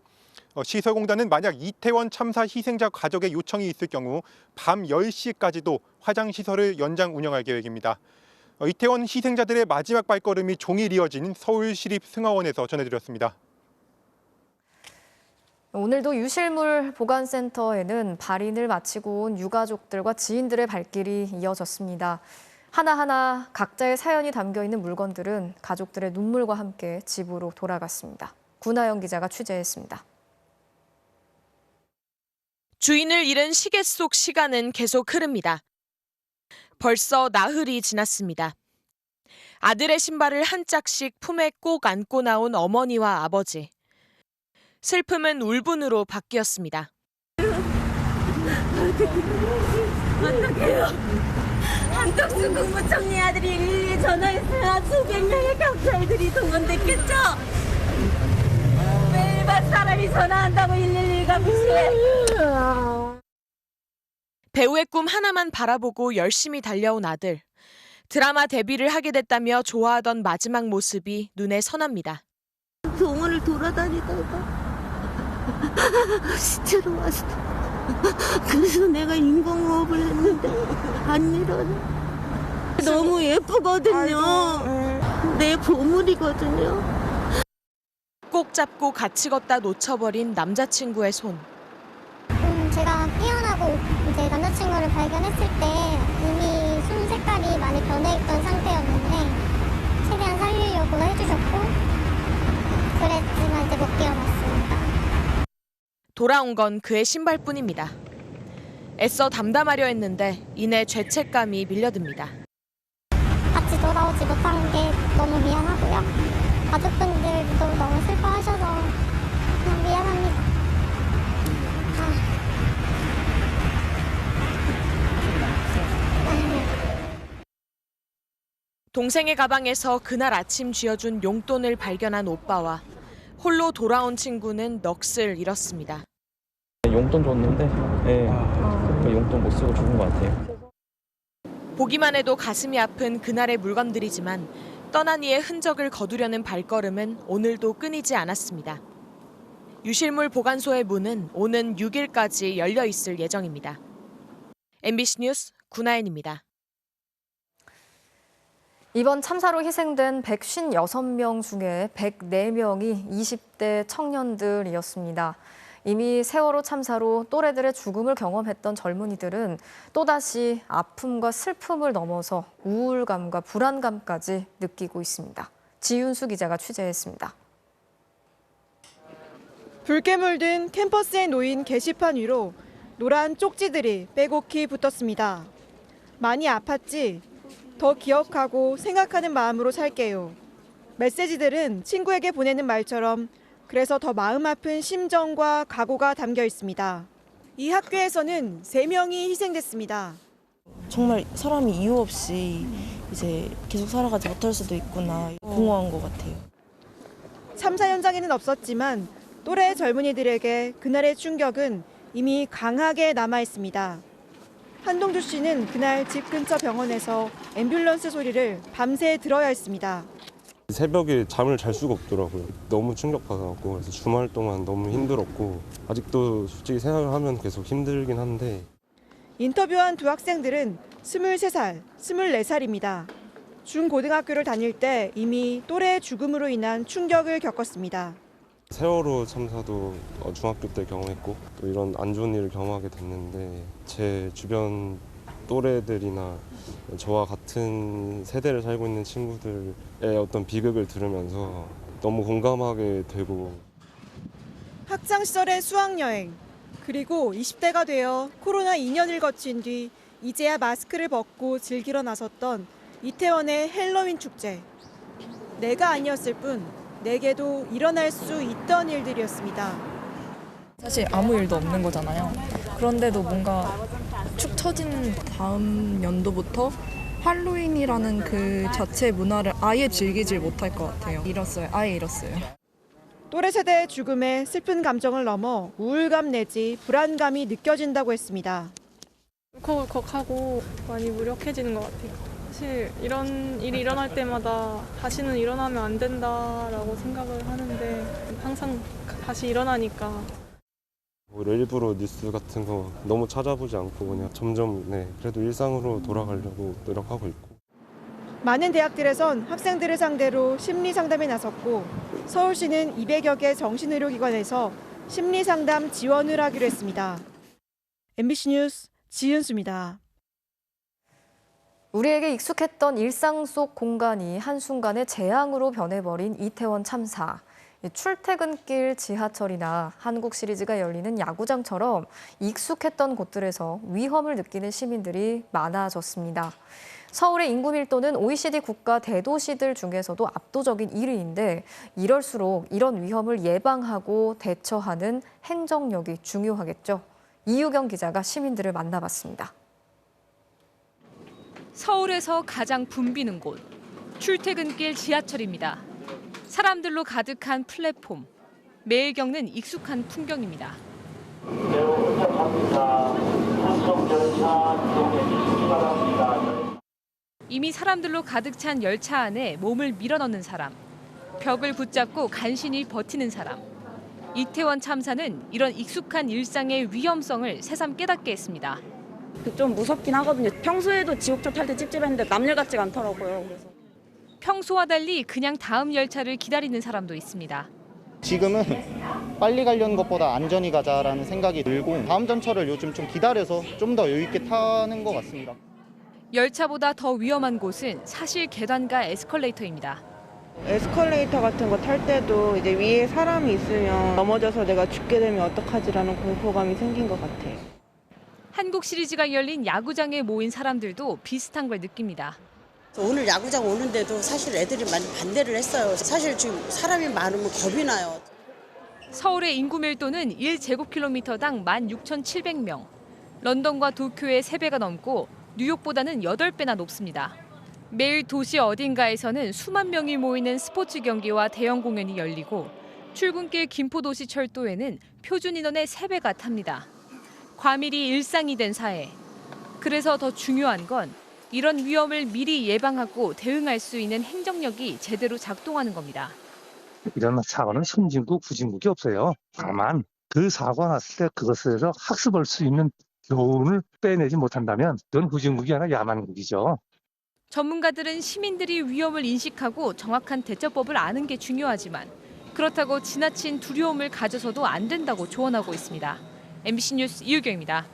시설공단은 만약 이태원 참사 희생자 가족의 요청이 있을 경우 밤 10시까지도 화장시설을 연장 운영할 계획입니다. 이태원 희생자들의 마지막 발걸음이 종일 이어진 서울시립승하원에서 전해드렸습니다. 오늘도 유실물 보관센터에는 발인을 마치고 온 유가족들과 지인들의 발길이 이어졌습니다. 하나하나 각자의 사연이 담겨있는 물건들은 가족들의 눈물과 함께 집으로 돌아갔습니다. 구나영 기자가 취재했습니다. 주인을 잃은 시계 속 시간은 계속 흐릅니다. 벌써 나흘이 지났습니다. 아들의 신발을 한 짝씩 품에 꼭 안고 나온 어머니와 아버지. 슬픔은 울분으로 바뀌었습니다. 어떡해요. 한덕수 국무총리 아들이 112에 전화했어야 수백 명의 경찰들이 동원됐겠죠? 왜 일반 사람이 전화한다고 112가 무시해? 배우의 꿈 하나만 바라보고 열심히 달려온 아들. 드라마 데뷔를 하게 됐다며 좋아하던 마지막 모습이 눈에 선합니다. 병원을 돌아다니다가 시체로 왔어. 그래서 내가 인공호흡을 했는데 안 일어나. 너무 예쁘거든요. 내 보물이거든요. 꼭 잡고 같이 걷다 놓쳐버린 남자친구의 손. 제가 깨어나고 이제 남자친구를 발견했을 때 이미 손 색깔이 많이 변해있던 상태였는데 최대한 살리려고 해주셨고 그랬지만 이제 못 깨어났습니다. 돌아온 건 그의 신발뿐입니다. 애써 담담하려 했는데 이내 죄책감이 밀려듭니다. 같이 돌아오지 못한 게 너무 미안하고요. 가족분들도 너무 슬퍼하셔서 그냥 미안합니다. 동생의 가방에서 그날 아침 쥐어준 용돈을 발견한 오빠와 홀로 돌아온 친구는 넋을 잃었습니다. 용돈 줬는데 그 용돈 못 쓰고 죽은 것 같아요. 보기만 해도 가슴이 아픈 그날의 물건들이지만 떠난 이의 흔적을 거두려는 발걸음은 오늘도 끊이지 않았습니다. 유실물 보관소의 문은 오는 6일까지 열려 있을 예정입니다. MBC 뉴스 구나연입니다. 이번 참사로 희생된 156명 중에 104명이 20대 청년들이었습니다. 이미 세월호 참사로 또래들의 죽음을 경험했던 젊은이들은 또다시 아픔과 슬픔을 넘어서 우울감과 불안감까지 느끼고 있습니다. 지윤수 기자가 취재했습니다. 붉게 물든 캠퍼스에 놓인 게시판 위로 노란 쪽지들이 빼곡히 붙었습니다. 많이 아팠지? 더 기억하고 생각하는 마음으로 살게요. 메시지들은 친구에게 보내는 말처럼 그래서 더 마음 아픈 심정과 각오가 담겨 있습니다. 이 학교에서는 3명이 희생됐습니다. 정말 사람이 이유 없이 이제 계속 살아가지 못할 수도 있구나 공허한 것 같아요. 참사 현장에는 없었지만 또래 젊은이들에게 그날의 충격은 이미 강하게 남아 있습니다. 한동주 씨는 그날 집 근처 병원에서 앰뷸런스 소리를 밤새 들어야 했습니다. 새벽에 잠을 잘 수가 없더라고요. 너무 충격받아갖고 그래서 주말 동안 너무 힘들었고 아직도 솔직히 생각을 하면 계속 힘들긴 한데. 인터뷰한 두 학생들은 23살, 24살입니다. 중고등학교를 다닐 때 이미 또래의 죽음으로 인한 충격을 겪었습니다. 세월호 참사도 중학교 때 경험했고 또 이런 안 좋은 일을 경험하게 됐는데 제 주변 또래들이나 저와 같은 세대를 살고 있는 친구들의 어떤 비극을 들으면서 너무 공감하게 되고 학창시절의 수학여행 그리고 20대가 되어 코로나 2년을 거친 뒤 이제야 마스크를 벗고 즐기러 나섰던 이태원의 헬로윈 축제. 내가 아니었을 뿐 내게도 일어날 수 있던 일들이었습니다. 사실 아무 일도 없는 거잖아요. 그런데도 뭔가 축 처진 다음 연도부터 할로윈이라는 그 자체 문화를 아예 즐기질 못할 것 같아요. 아예 잃었어요. 또래 세대의 죽음에 슬픈 감정을 넘어 우울감 내지 불안감이 느껴진다고 했습니다. 울컥울컥하고 많이 무력해지는 것 같아요. 사실 이런 일이 일어날 때마다 다시는 일어나면 안 된다라고 생각을 하는데 항상 다시 일어나니까. 일부러 뉴스 같은 거 너무 찾아보지 않고 그냥 점점 그래도 일상으로 돌아가려고 노력하고 있고. 많은 대학들에선 학생들을 상대로 심리 상담에 나섰고 서울시는 200여 개 정신의료기관에서 심리 상담 지원을 하기로 했습니다. MBC 뉴스 지은수입니다. 우리에게 익숙했던 일상 속 공간이 한순간에 재앙으로 변해버린 이태원 참사. 출퇴근길 지하철이나 한국 시리즈가 열리는 야구장처럼 익숙했던 곳들에서 위험을 느끼는 시민들이 많아졌습니다. 서울의 인구 밀도는 OECD 국가 대도시들 중에서도 압도적인 1위인데 이럴수록 이런 위험을 예방하고 대처하는 행정력이 중요하겠죠. 이유경 기자가 시민들을 만나봤습니다. 서울에서 가장 붐비는 곳, 출퇴근길 지하철입니다. 사람들로 가득한 플랫폼, 매일 겪는 익숙한 풍경입니다. 이미 사람들로 가득 찬 열차 안에 몸을 밀어넣는 사람, 벽을 붙잡고 간신히 버티는 사람. 이태원 참사는 이런 익숙한 일상의 위험성을 새삼 깨닫게 했습니다. 좀 무섭긴 하거든요. 평소에도 지옥철 탈 때 찝찝했는데 남일 같지가 않더라고요. 그래서. 평소와 달리 그냥 다음 열차를 기다리는 사람도 있습니다. 지금은 빨리 가려는 것보다 안전히 가자라는 생각이 들고 다음 전철을 요즘 좀 기다려서 좀 더 여유 있게 타는 것 같습니다. 열차보다 더 위험한 곳은 사실 계단과 에스컬레이터입니다. 에스컬레이터 같은 거 탈 때도 이제 위에 사람이 있으면 넘어져서 내가 죽게 되면 어떡하지라는 공포감이 생긴 것 같아요. 한국 시리즈가 열린 야구장에 모인 사람들도 비슷한 걸 느낍니다. 오늘 야구장 오는데도 사실 애들이 많이 반대를 했어요. 사실 지금 사람이 많으면 겁이 나요. 서울의 인구 밀도는 1제곱킬로미터당 16,700명. 런던과 도쿄의 3배가 넘고 뉴욕보다는 8배나 높습니다. 매일 도시 어딘가에서는 수만 명이 모이는 스포츠 경기와 대형 공연이 열리고 출근길 김포도시철도에는 표준 인원의 3배가 탑니다. 과밀이 일상이 된 사회. 그래서 더 중요한 건 이런 위험을 미리 예방하고 대응할 수 있는 행정력이 제대로 작동하는 겁니다. 이런 사고는 선진국, 후진국이 없어요. 다만 그 사고가 났을 때 그것에서 학습할 수 있는 교훈을 빼내지 못한다면 그건 후진국이 아니라 야만국이죠. 전문가들은 시민들이 위험을 인식하고 정확한 대처법을 아는 게 중요하지만 그렇다고 지나친 두려움을 가져서도 안 된다고 조언하고 있습니다. MBC 뉴스 이유경입니다.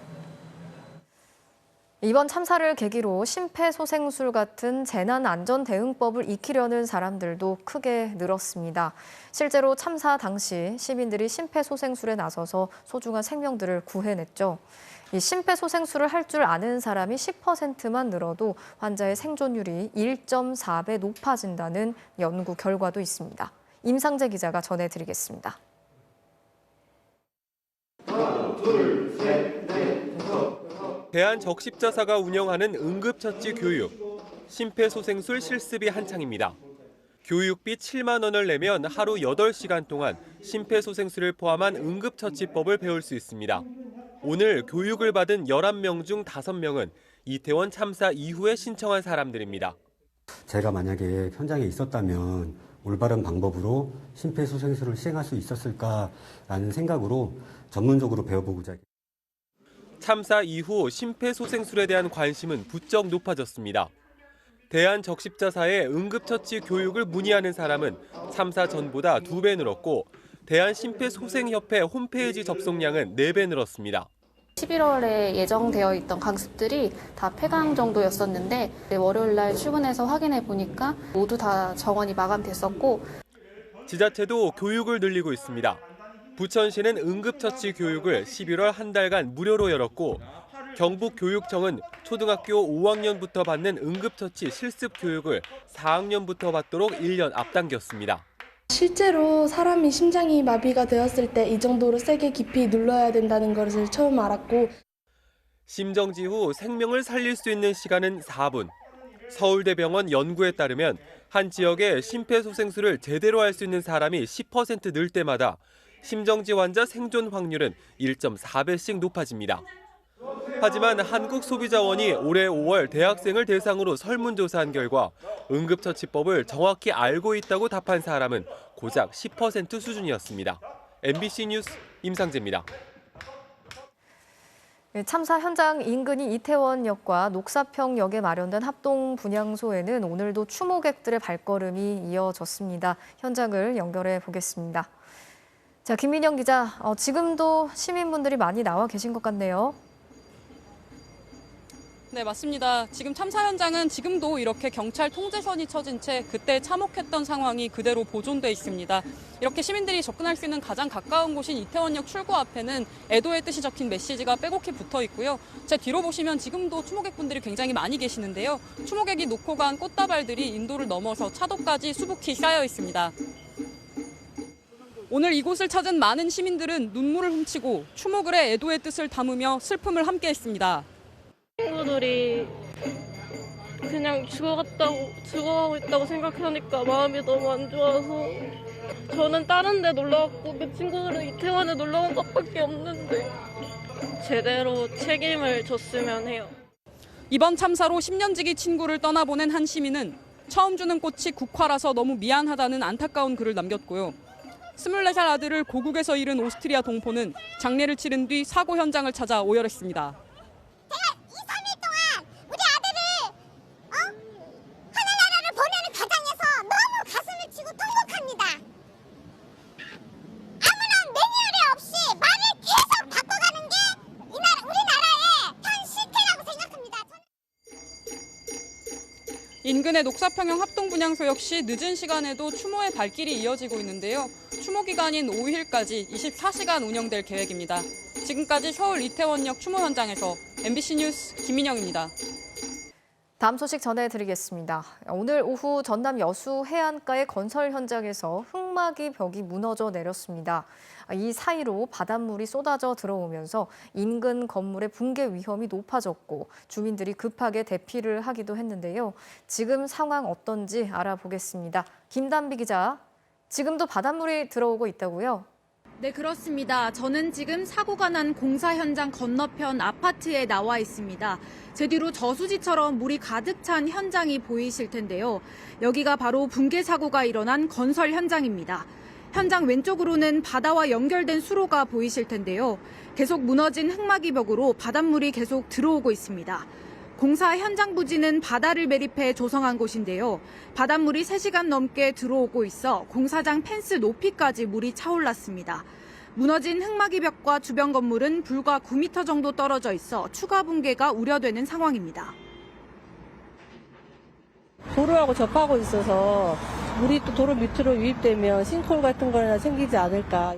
이번 참사를 계기로 심폐소생술 같은 재난안전대응법을 익히려는 사람들도 크게 늘었습니다. 실제로 참사 당시 시민들이 심폐소생술에 나서서 소중한 생명들을 구해냈죠. 이 심폐소생술을 할 줄 아는 사람이 10%만 늘어도 환자의 생존율이 1.4배 높아진다는 연구 결과도 있습니다. 임상재 기자가 전해드리겠습니다. 하나, 둘, 셋, 넷, 다섯. 대한적십자사가 운영하는 응급처치 교육, 심폐소생술 실습이 한창입니다. 교육비 7만 원을 내면 하루 8시간 동안 심폐소생술을 포함한 응급처치법을 배울 수 있습니다. 오늘 교육을 받은 11명 중 5명은 이태원 참사 이후에 신청한 사람들입니다. 제가 만약에 현장에 있었다면 올바른 방법으로 심폐소생술을 시행할 수 있었을까라는 생각으로 전문적으로 배워보고자. 참사 이후 심폐소생술에 대한 관심은 부쩍 높아졌습니다. 대한적십자사의 응급처치 교육을 문의하는 사람은 참사 전보다 2배 늘었고 대한심폐소생협회 홈페이지 접속량은 4배 늘었습니다. 11월에 예정되어 있던 강습들이 다 폐강 정도였었는데 월요일 날 출근해서 확인해 보니까 모두 다 정원이 마감됐었고 지자체도 교육을 늘리고 있습니다. 부천시는 응급처치 교육을 11월 한 달간 무료로 열었고 경북교육청은 초등학교 5학년부터 받는 응급처치 실습 교육을 4학년부터 받도록 1년 앞당겼습니다. 실제로 사람이 심장이 마비가 되었을 때 이 정도로 세게 깊이 눌러야 된다는 것을 처음 알았고, 심정지 후 생명을 살릴 수 있는 시간은 4분. 서울대병원 연구에 따르면 한 지역에 심폐소생술을 제대로 할 수 있는 사람이 10% 늘 때마다 심정지 환자 생존 확률은 1.4배씩 높아집니다. 하지만 한국소비자원이 올해 5월 대학생을 대상으로 설문조사한 결과 응급처치법을 정확히 알고 있다고 답한 사람은 고작 10% 수준이었습니다. MBC 뉴스 임상재입니다. 참사 현장 인근인 이태원역과 녹사평역에 마련된 합동 분향소에는 오늘도 추모객들의 발걸음이 이어졌습니다. 현장을 연결해 보겠습니다. 자, 김민영 기자, 지금도 시민분들이 많이 나와 계신 것 같네요. 네, 맞습니다. 지금 참사 현장은 지금도 이렇게 경찰 통제선이 쳐진 채 그때 참혹했던 상황이 그대로 보존돼 있습니다. 이렇게 시민들이 접근할 수 있는 가장 가까운 곳인 이태원역 출구 앞에는 애도의 뜻이 적힌 메시지가 빼곡히 붙어 있고요. 제 뒤로 보시면 지금도 추모객분들이 굉장히 많이 계시는데요. 추모객이 놓고 간 꽃다발들이 인도를 넘어서 차도까지 수북히 쌓여 있습니다. 오늘 이곳을 찾은 많은 시민들은 눈물을 훔치고 추모글에 애도의 뜻을 담으며 슬픔을 함께했습니다. 친구들이 그냥 죽어가고 있다고 생각하니까 마음이 너무 안 좋아서 저는 다른 데 놀러 왔고 그 친구들은 이태원에 놀러 온 것밖에 없는데 제대로 책임을 졌으면 해요. 이번 참사로 10년지기 친구를 떠나보낸 한 시민은 처음 주는 꽃이 국화라서 너무 미안하다는 안타까운 글을 남겼고요. 24살 아들을 고국에서 잃은 오스트리아 동포는 장례를 치른 뒤 사고 현장을 찾아 오열했습니다. 인근의 녹사평형 합동분향소 역시 늦은 시간에도 추모의 발길이 이어지고 있는데요. 추모 기간인 5일까지 24시간 운영될 계획입니다. 지금까지 서울 이태원역 추모 현장에서 MBC 뉴스 김민영입니다. 다음 소식 전해드리겠습니다. 오늘 오후 전남 여수 해안가의 건설 현장에서 흙막이 벽이 무너져 내렸습니다. 이 사이로 바닷물이 쏟아져 들어오면서 인근 건물의 붕괴 위험이 높아졌고 주민들이 급하게 대피를 하기도 했는데요. 지금 상황 어떤지 알아보겠습니다. 김단비 기자, 지금도 바닷물이 들어오고 있다고요? 네, 그렇습니다. 저는 지금 사고가 난 공사 현장 건너편 아파트에 나와 있습니다. 제 뒤로 저수지처럼 물이 가득 찬 현장이 보이실 텐데요. 여기가 바로 붕괴 사고가 일어난 건설 현장입니다. 현장 왼쪽으로는 바다와 연결된 수로가 보이실 텐데요. 계속 무너진 흙막이 벽으로 바닷물이 계속 들어오고 있습니다. 공사 현장 부지는 바다를 매립해 조성한 곳인데요. 바닷물이 3시간 넘게 들어오고 있어 공사장 펜스 높이까지 물이 차올랐습니다. 무너진 흙막이 벽과 주변 건물은 불과 9m 정도 떨어져 있어 추가 붕괴가 우려되는 상황입니다. 도로하고 접하고 있어서 물이 또 도로 밑으로 유입되면 싱크홀 같은 거나 생기지 않을까.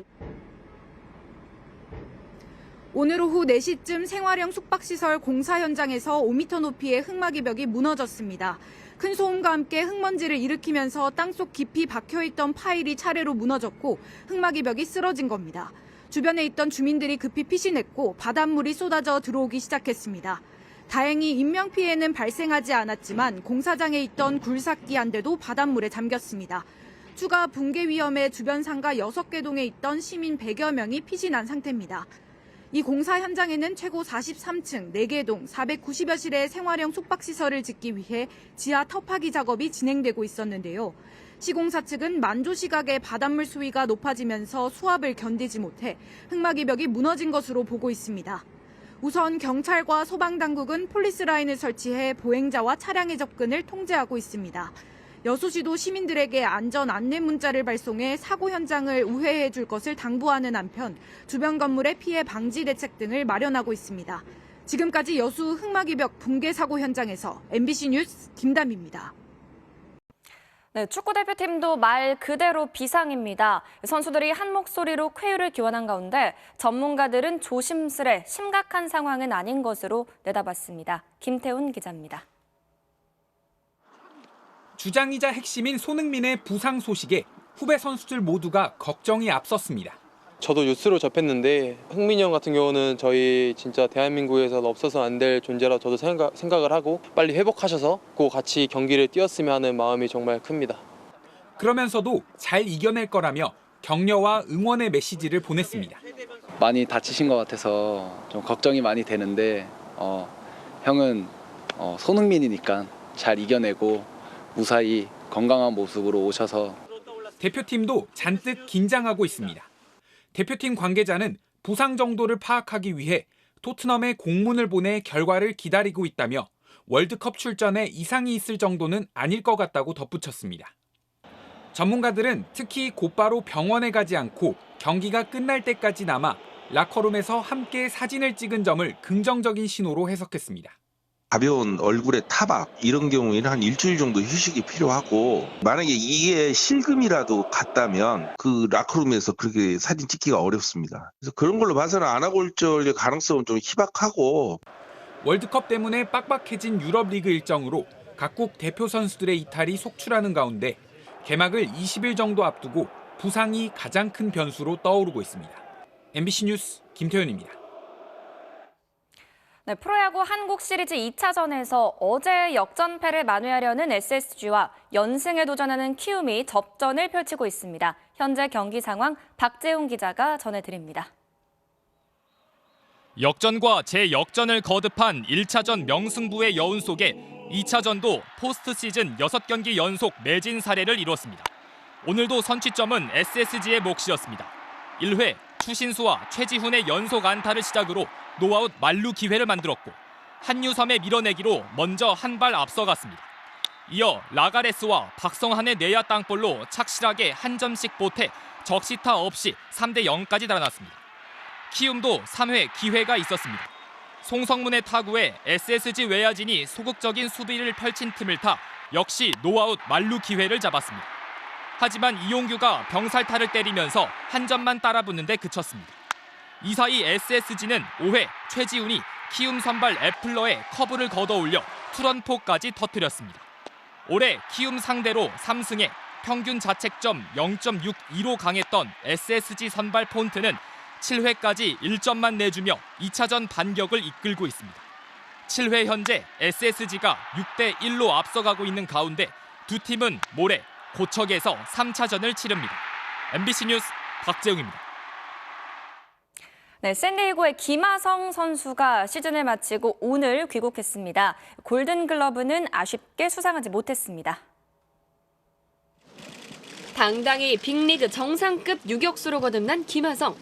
오늘 오후 4시쯤 생활형 숙박시설 공사 현장에서 5m 높이의 흙막이 벽이 무너졌습니다. 큰 소음과 함께 흙먼지를 일으키면서 땅속 깊이 박혀있던 파일이 차례로 무너졌고 흙막이 벽이 쓰러진 겁니다. 주변에 있던 주민들이 급히 피신했고 바닷물이 쏟아져 들어오기 시작했습니다. 다행히 인명피해는 발생하지 않았지만 공사장에 있던 굴삭기 한 대도 바닷물에 잠겼습니다. 추가 붕괴 위험에 주변 상가 6개 동에 있던 시민 100여 명이 피신한 상태입니다. 이 공사 현장에는 최고 43층 4개 동 490여 실의 생활형 숙박시설을 짓기 위해 지하 터파기 작업이 진행되고 있었는데요. 시공사 측은 만조시각에 바닷물 수위가 높아지면서 수압을 견디지 못해 흙막이 벽이 무너진 것으로 보고 있습니다. 우선 경찰과 소방당국은 폴리스라인을 설치해 보행자와 차량의 접근을 통제하고 있습니다. 여수시도 시민들에게 안전 안내 문자를 발송해 사고 현장을 우회해 줄 것을 당부하는 한편 주변 건물의 피해 방지 대책 등을 마련하고 있습니다. 지금까지 여수 흙막이 벽 붕괴 사고 현장에서 MBC 뉴스 김담입니다. 네, 축구대표팀도 말 그대로 비상입니다. 선수들이 한 목소리로 쾌유를 기원한 가운데 전문가들은 조심스레 심각한 상황은 아닌 것으로 내다봤습니다. 김태훈 기자입니다. 주장이자 핵심인 손흥민의 부상 소식에 후배 선수들 모두가 걱정이 앞섰습니다. 저도 뉴스로 접했는데 흥민이 형 같은 경우는 저희 진짜 대한민국에서 없어서 안 될 존재라 저도 생각을 하고 빨리 회복하셔서 꼭 같이 경기를 뛰었으면 하는 마음이 정말 큽니다. 그러면서도 잘 이겨낼 거라며 격려와 응원의 메시지를 보냈습니다. 많이 다치신 것 같아서 좀 걱정이 많이 되는데 형은 손흥민이니까 잘 이겨내고 무사히 건강한 모습으로 오셔서 대표팀도 잔뜩 긴장하고 있습니다. 대표팀 관계자는 부상 정도를 파악하기 위해 토트넘에 공문을 보내 결과를 기다리고 있다며 월드컵 출전에 이상이 있을 정도는 아닐 것 같다고 덧붙였습니다. 전문가들은 특히 곧바로 병원에 가지 않고 경기가 끝날 때까지 남아 라커룸에서 함께 사진을 찍은 점을 긍정적인 신호로 해석했습니다. 가벼운 얼굴에 타박 이런 경우에는 한 일주일 정도 휴식이 필요하고 만약에 이게 실금이라도 갔다면 그 라커룸에서 그렇게 사진 찍기가 어렵습니다. 그래서 그런 걸로 봐서는 안 하고 올 적의 가능성은 좀 희박하고 월드컵 때문에 빡빡해진 유럽 리그 일정으로 각국 대표 선수들의 이탈이 속출하는 가운데 개막을 20일 정도 앞두고 부상이 가장 큰 변수로 떠오르고 있습니다. MBC 뉴스 김태현입니다. 네, 프로야구 한국 시리즈 2차전에서 어제 역전패를 만회하려는 SSG와 연승에 도전하는 키움이 접전을 펼치고 있습니다. 현재 경기 상황 박재훈 기자가 전해드립니다. 역전과 재역전을 거듭한 1차전 명승부의 여운 속에 2차전도 포스트 시즌 6경기 연속 매진 사례를 이뤘습니다. 오늘도 선취점은 SSG의 몫이었습니다. 1회 추신수와 최지훈의 연속 안타를 시작으로 노아웃 만루 기회를 만들었고 한유섬의 밀어내기로 먼저 한 발 앞서갔습니다. 이어 라가레스와 박성한의 내야 땅볼로 착실하게 한 점씩 보태 적시타 없이 3대 0까지 달아났습니다. 키움도 3회 기회가 있었습니다. 송성문의 타구에 SSG 외야진이 소극적인 수비를 펼친 틈을 타 역시 노아웃 만루 기회를 잡았습니다. 하지만 이용규가 병살타를 때리면서 한 점만 따라붙는 데 그쳤습니다. 이 사이 SSG는 5회 최지훈이 키움 선발 애플러에 커브를 걷어올려 투런포까지 터뜨렸습니다. 올해 키움 상대로 3승에 평균 자책점 0.62로 강했던 SSG 선발 폰트는 7회까지 1점만 내주며 2차전 반격을 이끌고 있습니다. 7회 현재 SSG가 6대 1로 앞서가고 있는 가운데 두 팀은 모레 고척에서 3차전을 치릅니다. MBC 뉴스 박재웅입니다. 네, 샌디에고의 김하성 선수가 시즌을 마치고 오늘 귀국했습니다. 골든글러브는 아쉽게 수상하지 못했습니다. 당당히 빅리그 정상급 유격수로 거듭난 김하성.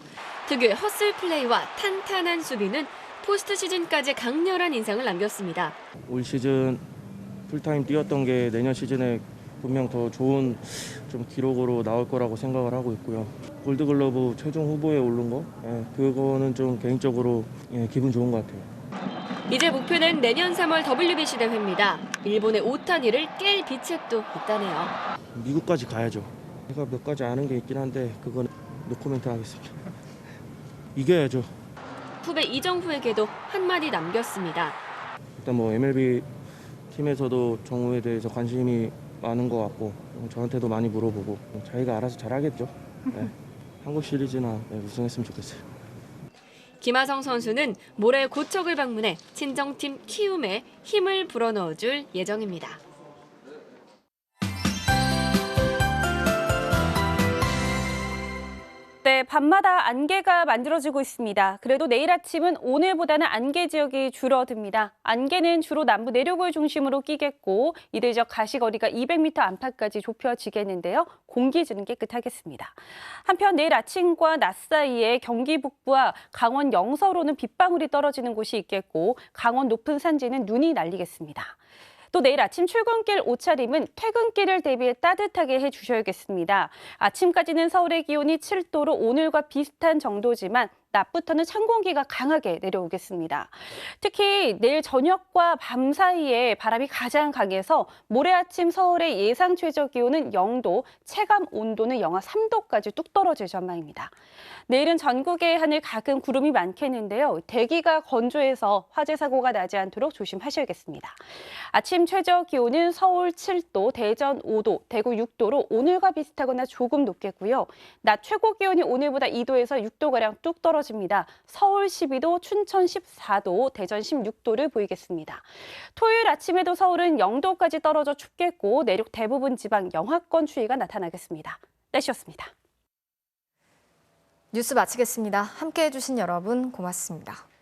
특유의 헛슬 플레이와 탄탄한 수비는 포스트 시즌까지 강렬한 인상을 남겼습니다. 올 시즌 풀타임 뛰었던 게 내년 시즌에 분명 더 좋은 좀 기록으로 나올 거라고 생각을 하고 있고요. 골드글러브 최종 후보에 오른 거, 그거는 좀 개인적으로 기분 좋은 것 같아요. 이제 목표는 내년 3월 WBC 대회입니다. 일본의 오타니를 깰 비책도 있다네요. 미국까지 가야죠. 제가 몇 가지 아는 게 있긴 한데 그건 노코멘트 하겠습니다. 이겨야죠. 후배 이정후에게도 한마디 남겼습니다. 일단 뭐 MLB 팀에서도 정우에 대해서 관심이 많은 것 같고 저한테도 많이 물어보고 자기가 알아서 잘하겠죠. 네. 한국 시리즈나 우승했으면 좋겠어요. 김하성 선수는 모레 고척을 방문해 친정팀 키움에 힘을 불어넣어줄 예정입니다. 네, 밤마다 안개가 만들어지고 있습니다. 그래도 내일 아침은 오늘보다는 안개 지역이 줄어듭니다. 안개는 주로 남부 내륙을 중심으로 끼겠고 이들 지역 가시거리가 200m 안팎까지 좁혀지겠는데요. 공기질은 깨끗하겠습니다. 한편 내일 아침과 낮 사이에 경기 북부와 강원 영서로는 빗방울이 떨어지는 곳이 있겠고 강원 높은 산지는 눈이 날리겠습니다. 또 내일 아침 출근길 옷차림은 퇴근길을 대비해 따뜻하게 해주셔야겠습니다. 아침까지는 서울의 기온이 7도로 오늘과 비슷한 정도지만 낮부터는 찬 공기가 강하게 내려오겠습니다. 특히 내일 저녁과 밤 사이에 바람이 가장 강해서 모레 아침 서울의 예상 최저 기온은 0도, 체감 온도는 영하 3도까지 뚝 떨어질 전망입니다. 내일은 전국의 하늘 가끔 구름이 많겠는데요. 대기가 건조해서 화재 사고가 나지 않도록 조심하셔야겠습니다. 아침 최저 기온은 서울 7도, 대전 5도, 대구 6도로 오늘과 비슷하거나 조금 높겠고요. 낮 최고 기온이 오늘보다 2도에서 6도가량 뚝 떨어집니다. 서울 12도, 춘천 14도, 대전 16도를 보이겠습니다. 토요일 아침에도 서울은 0도까지 떨어져 춥겠고 내륙 대부분 지방 영하권 추위가 나타나겠습니다. 날씨였습니다. 뉴스 마치겠습니다. 함께해 주신 여러분 고맙습니다.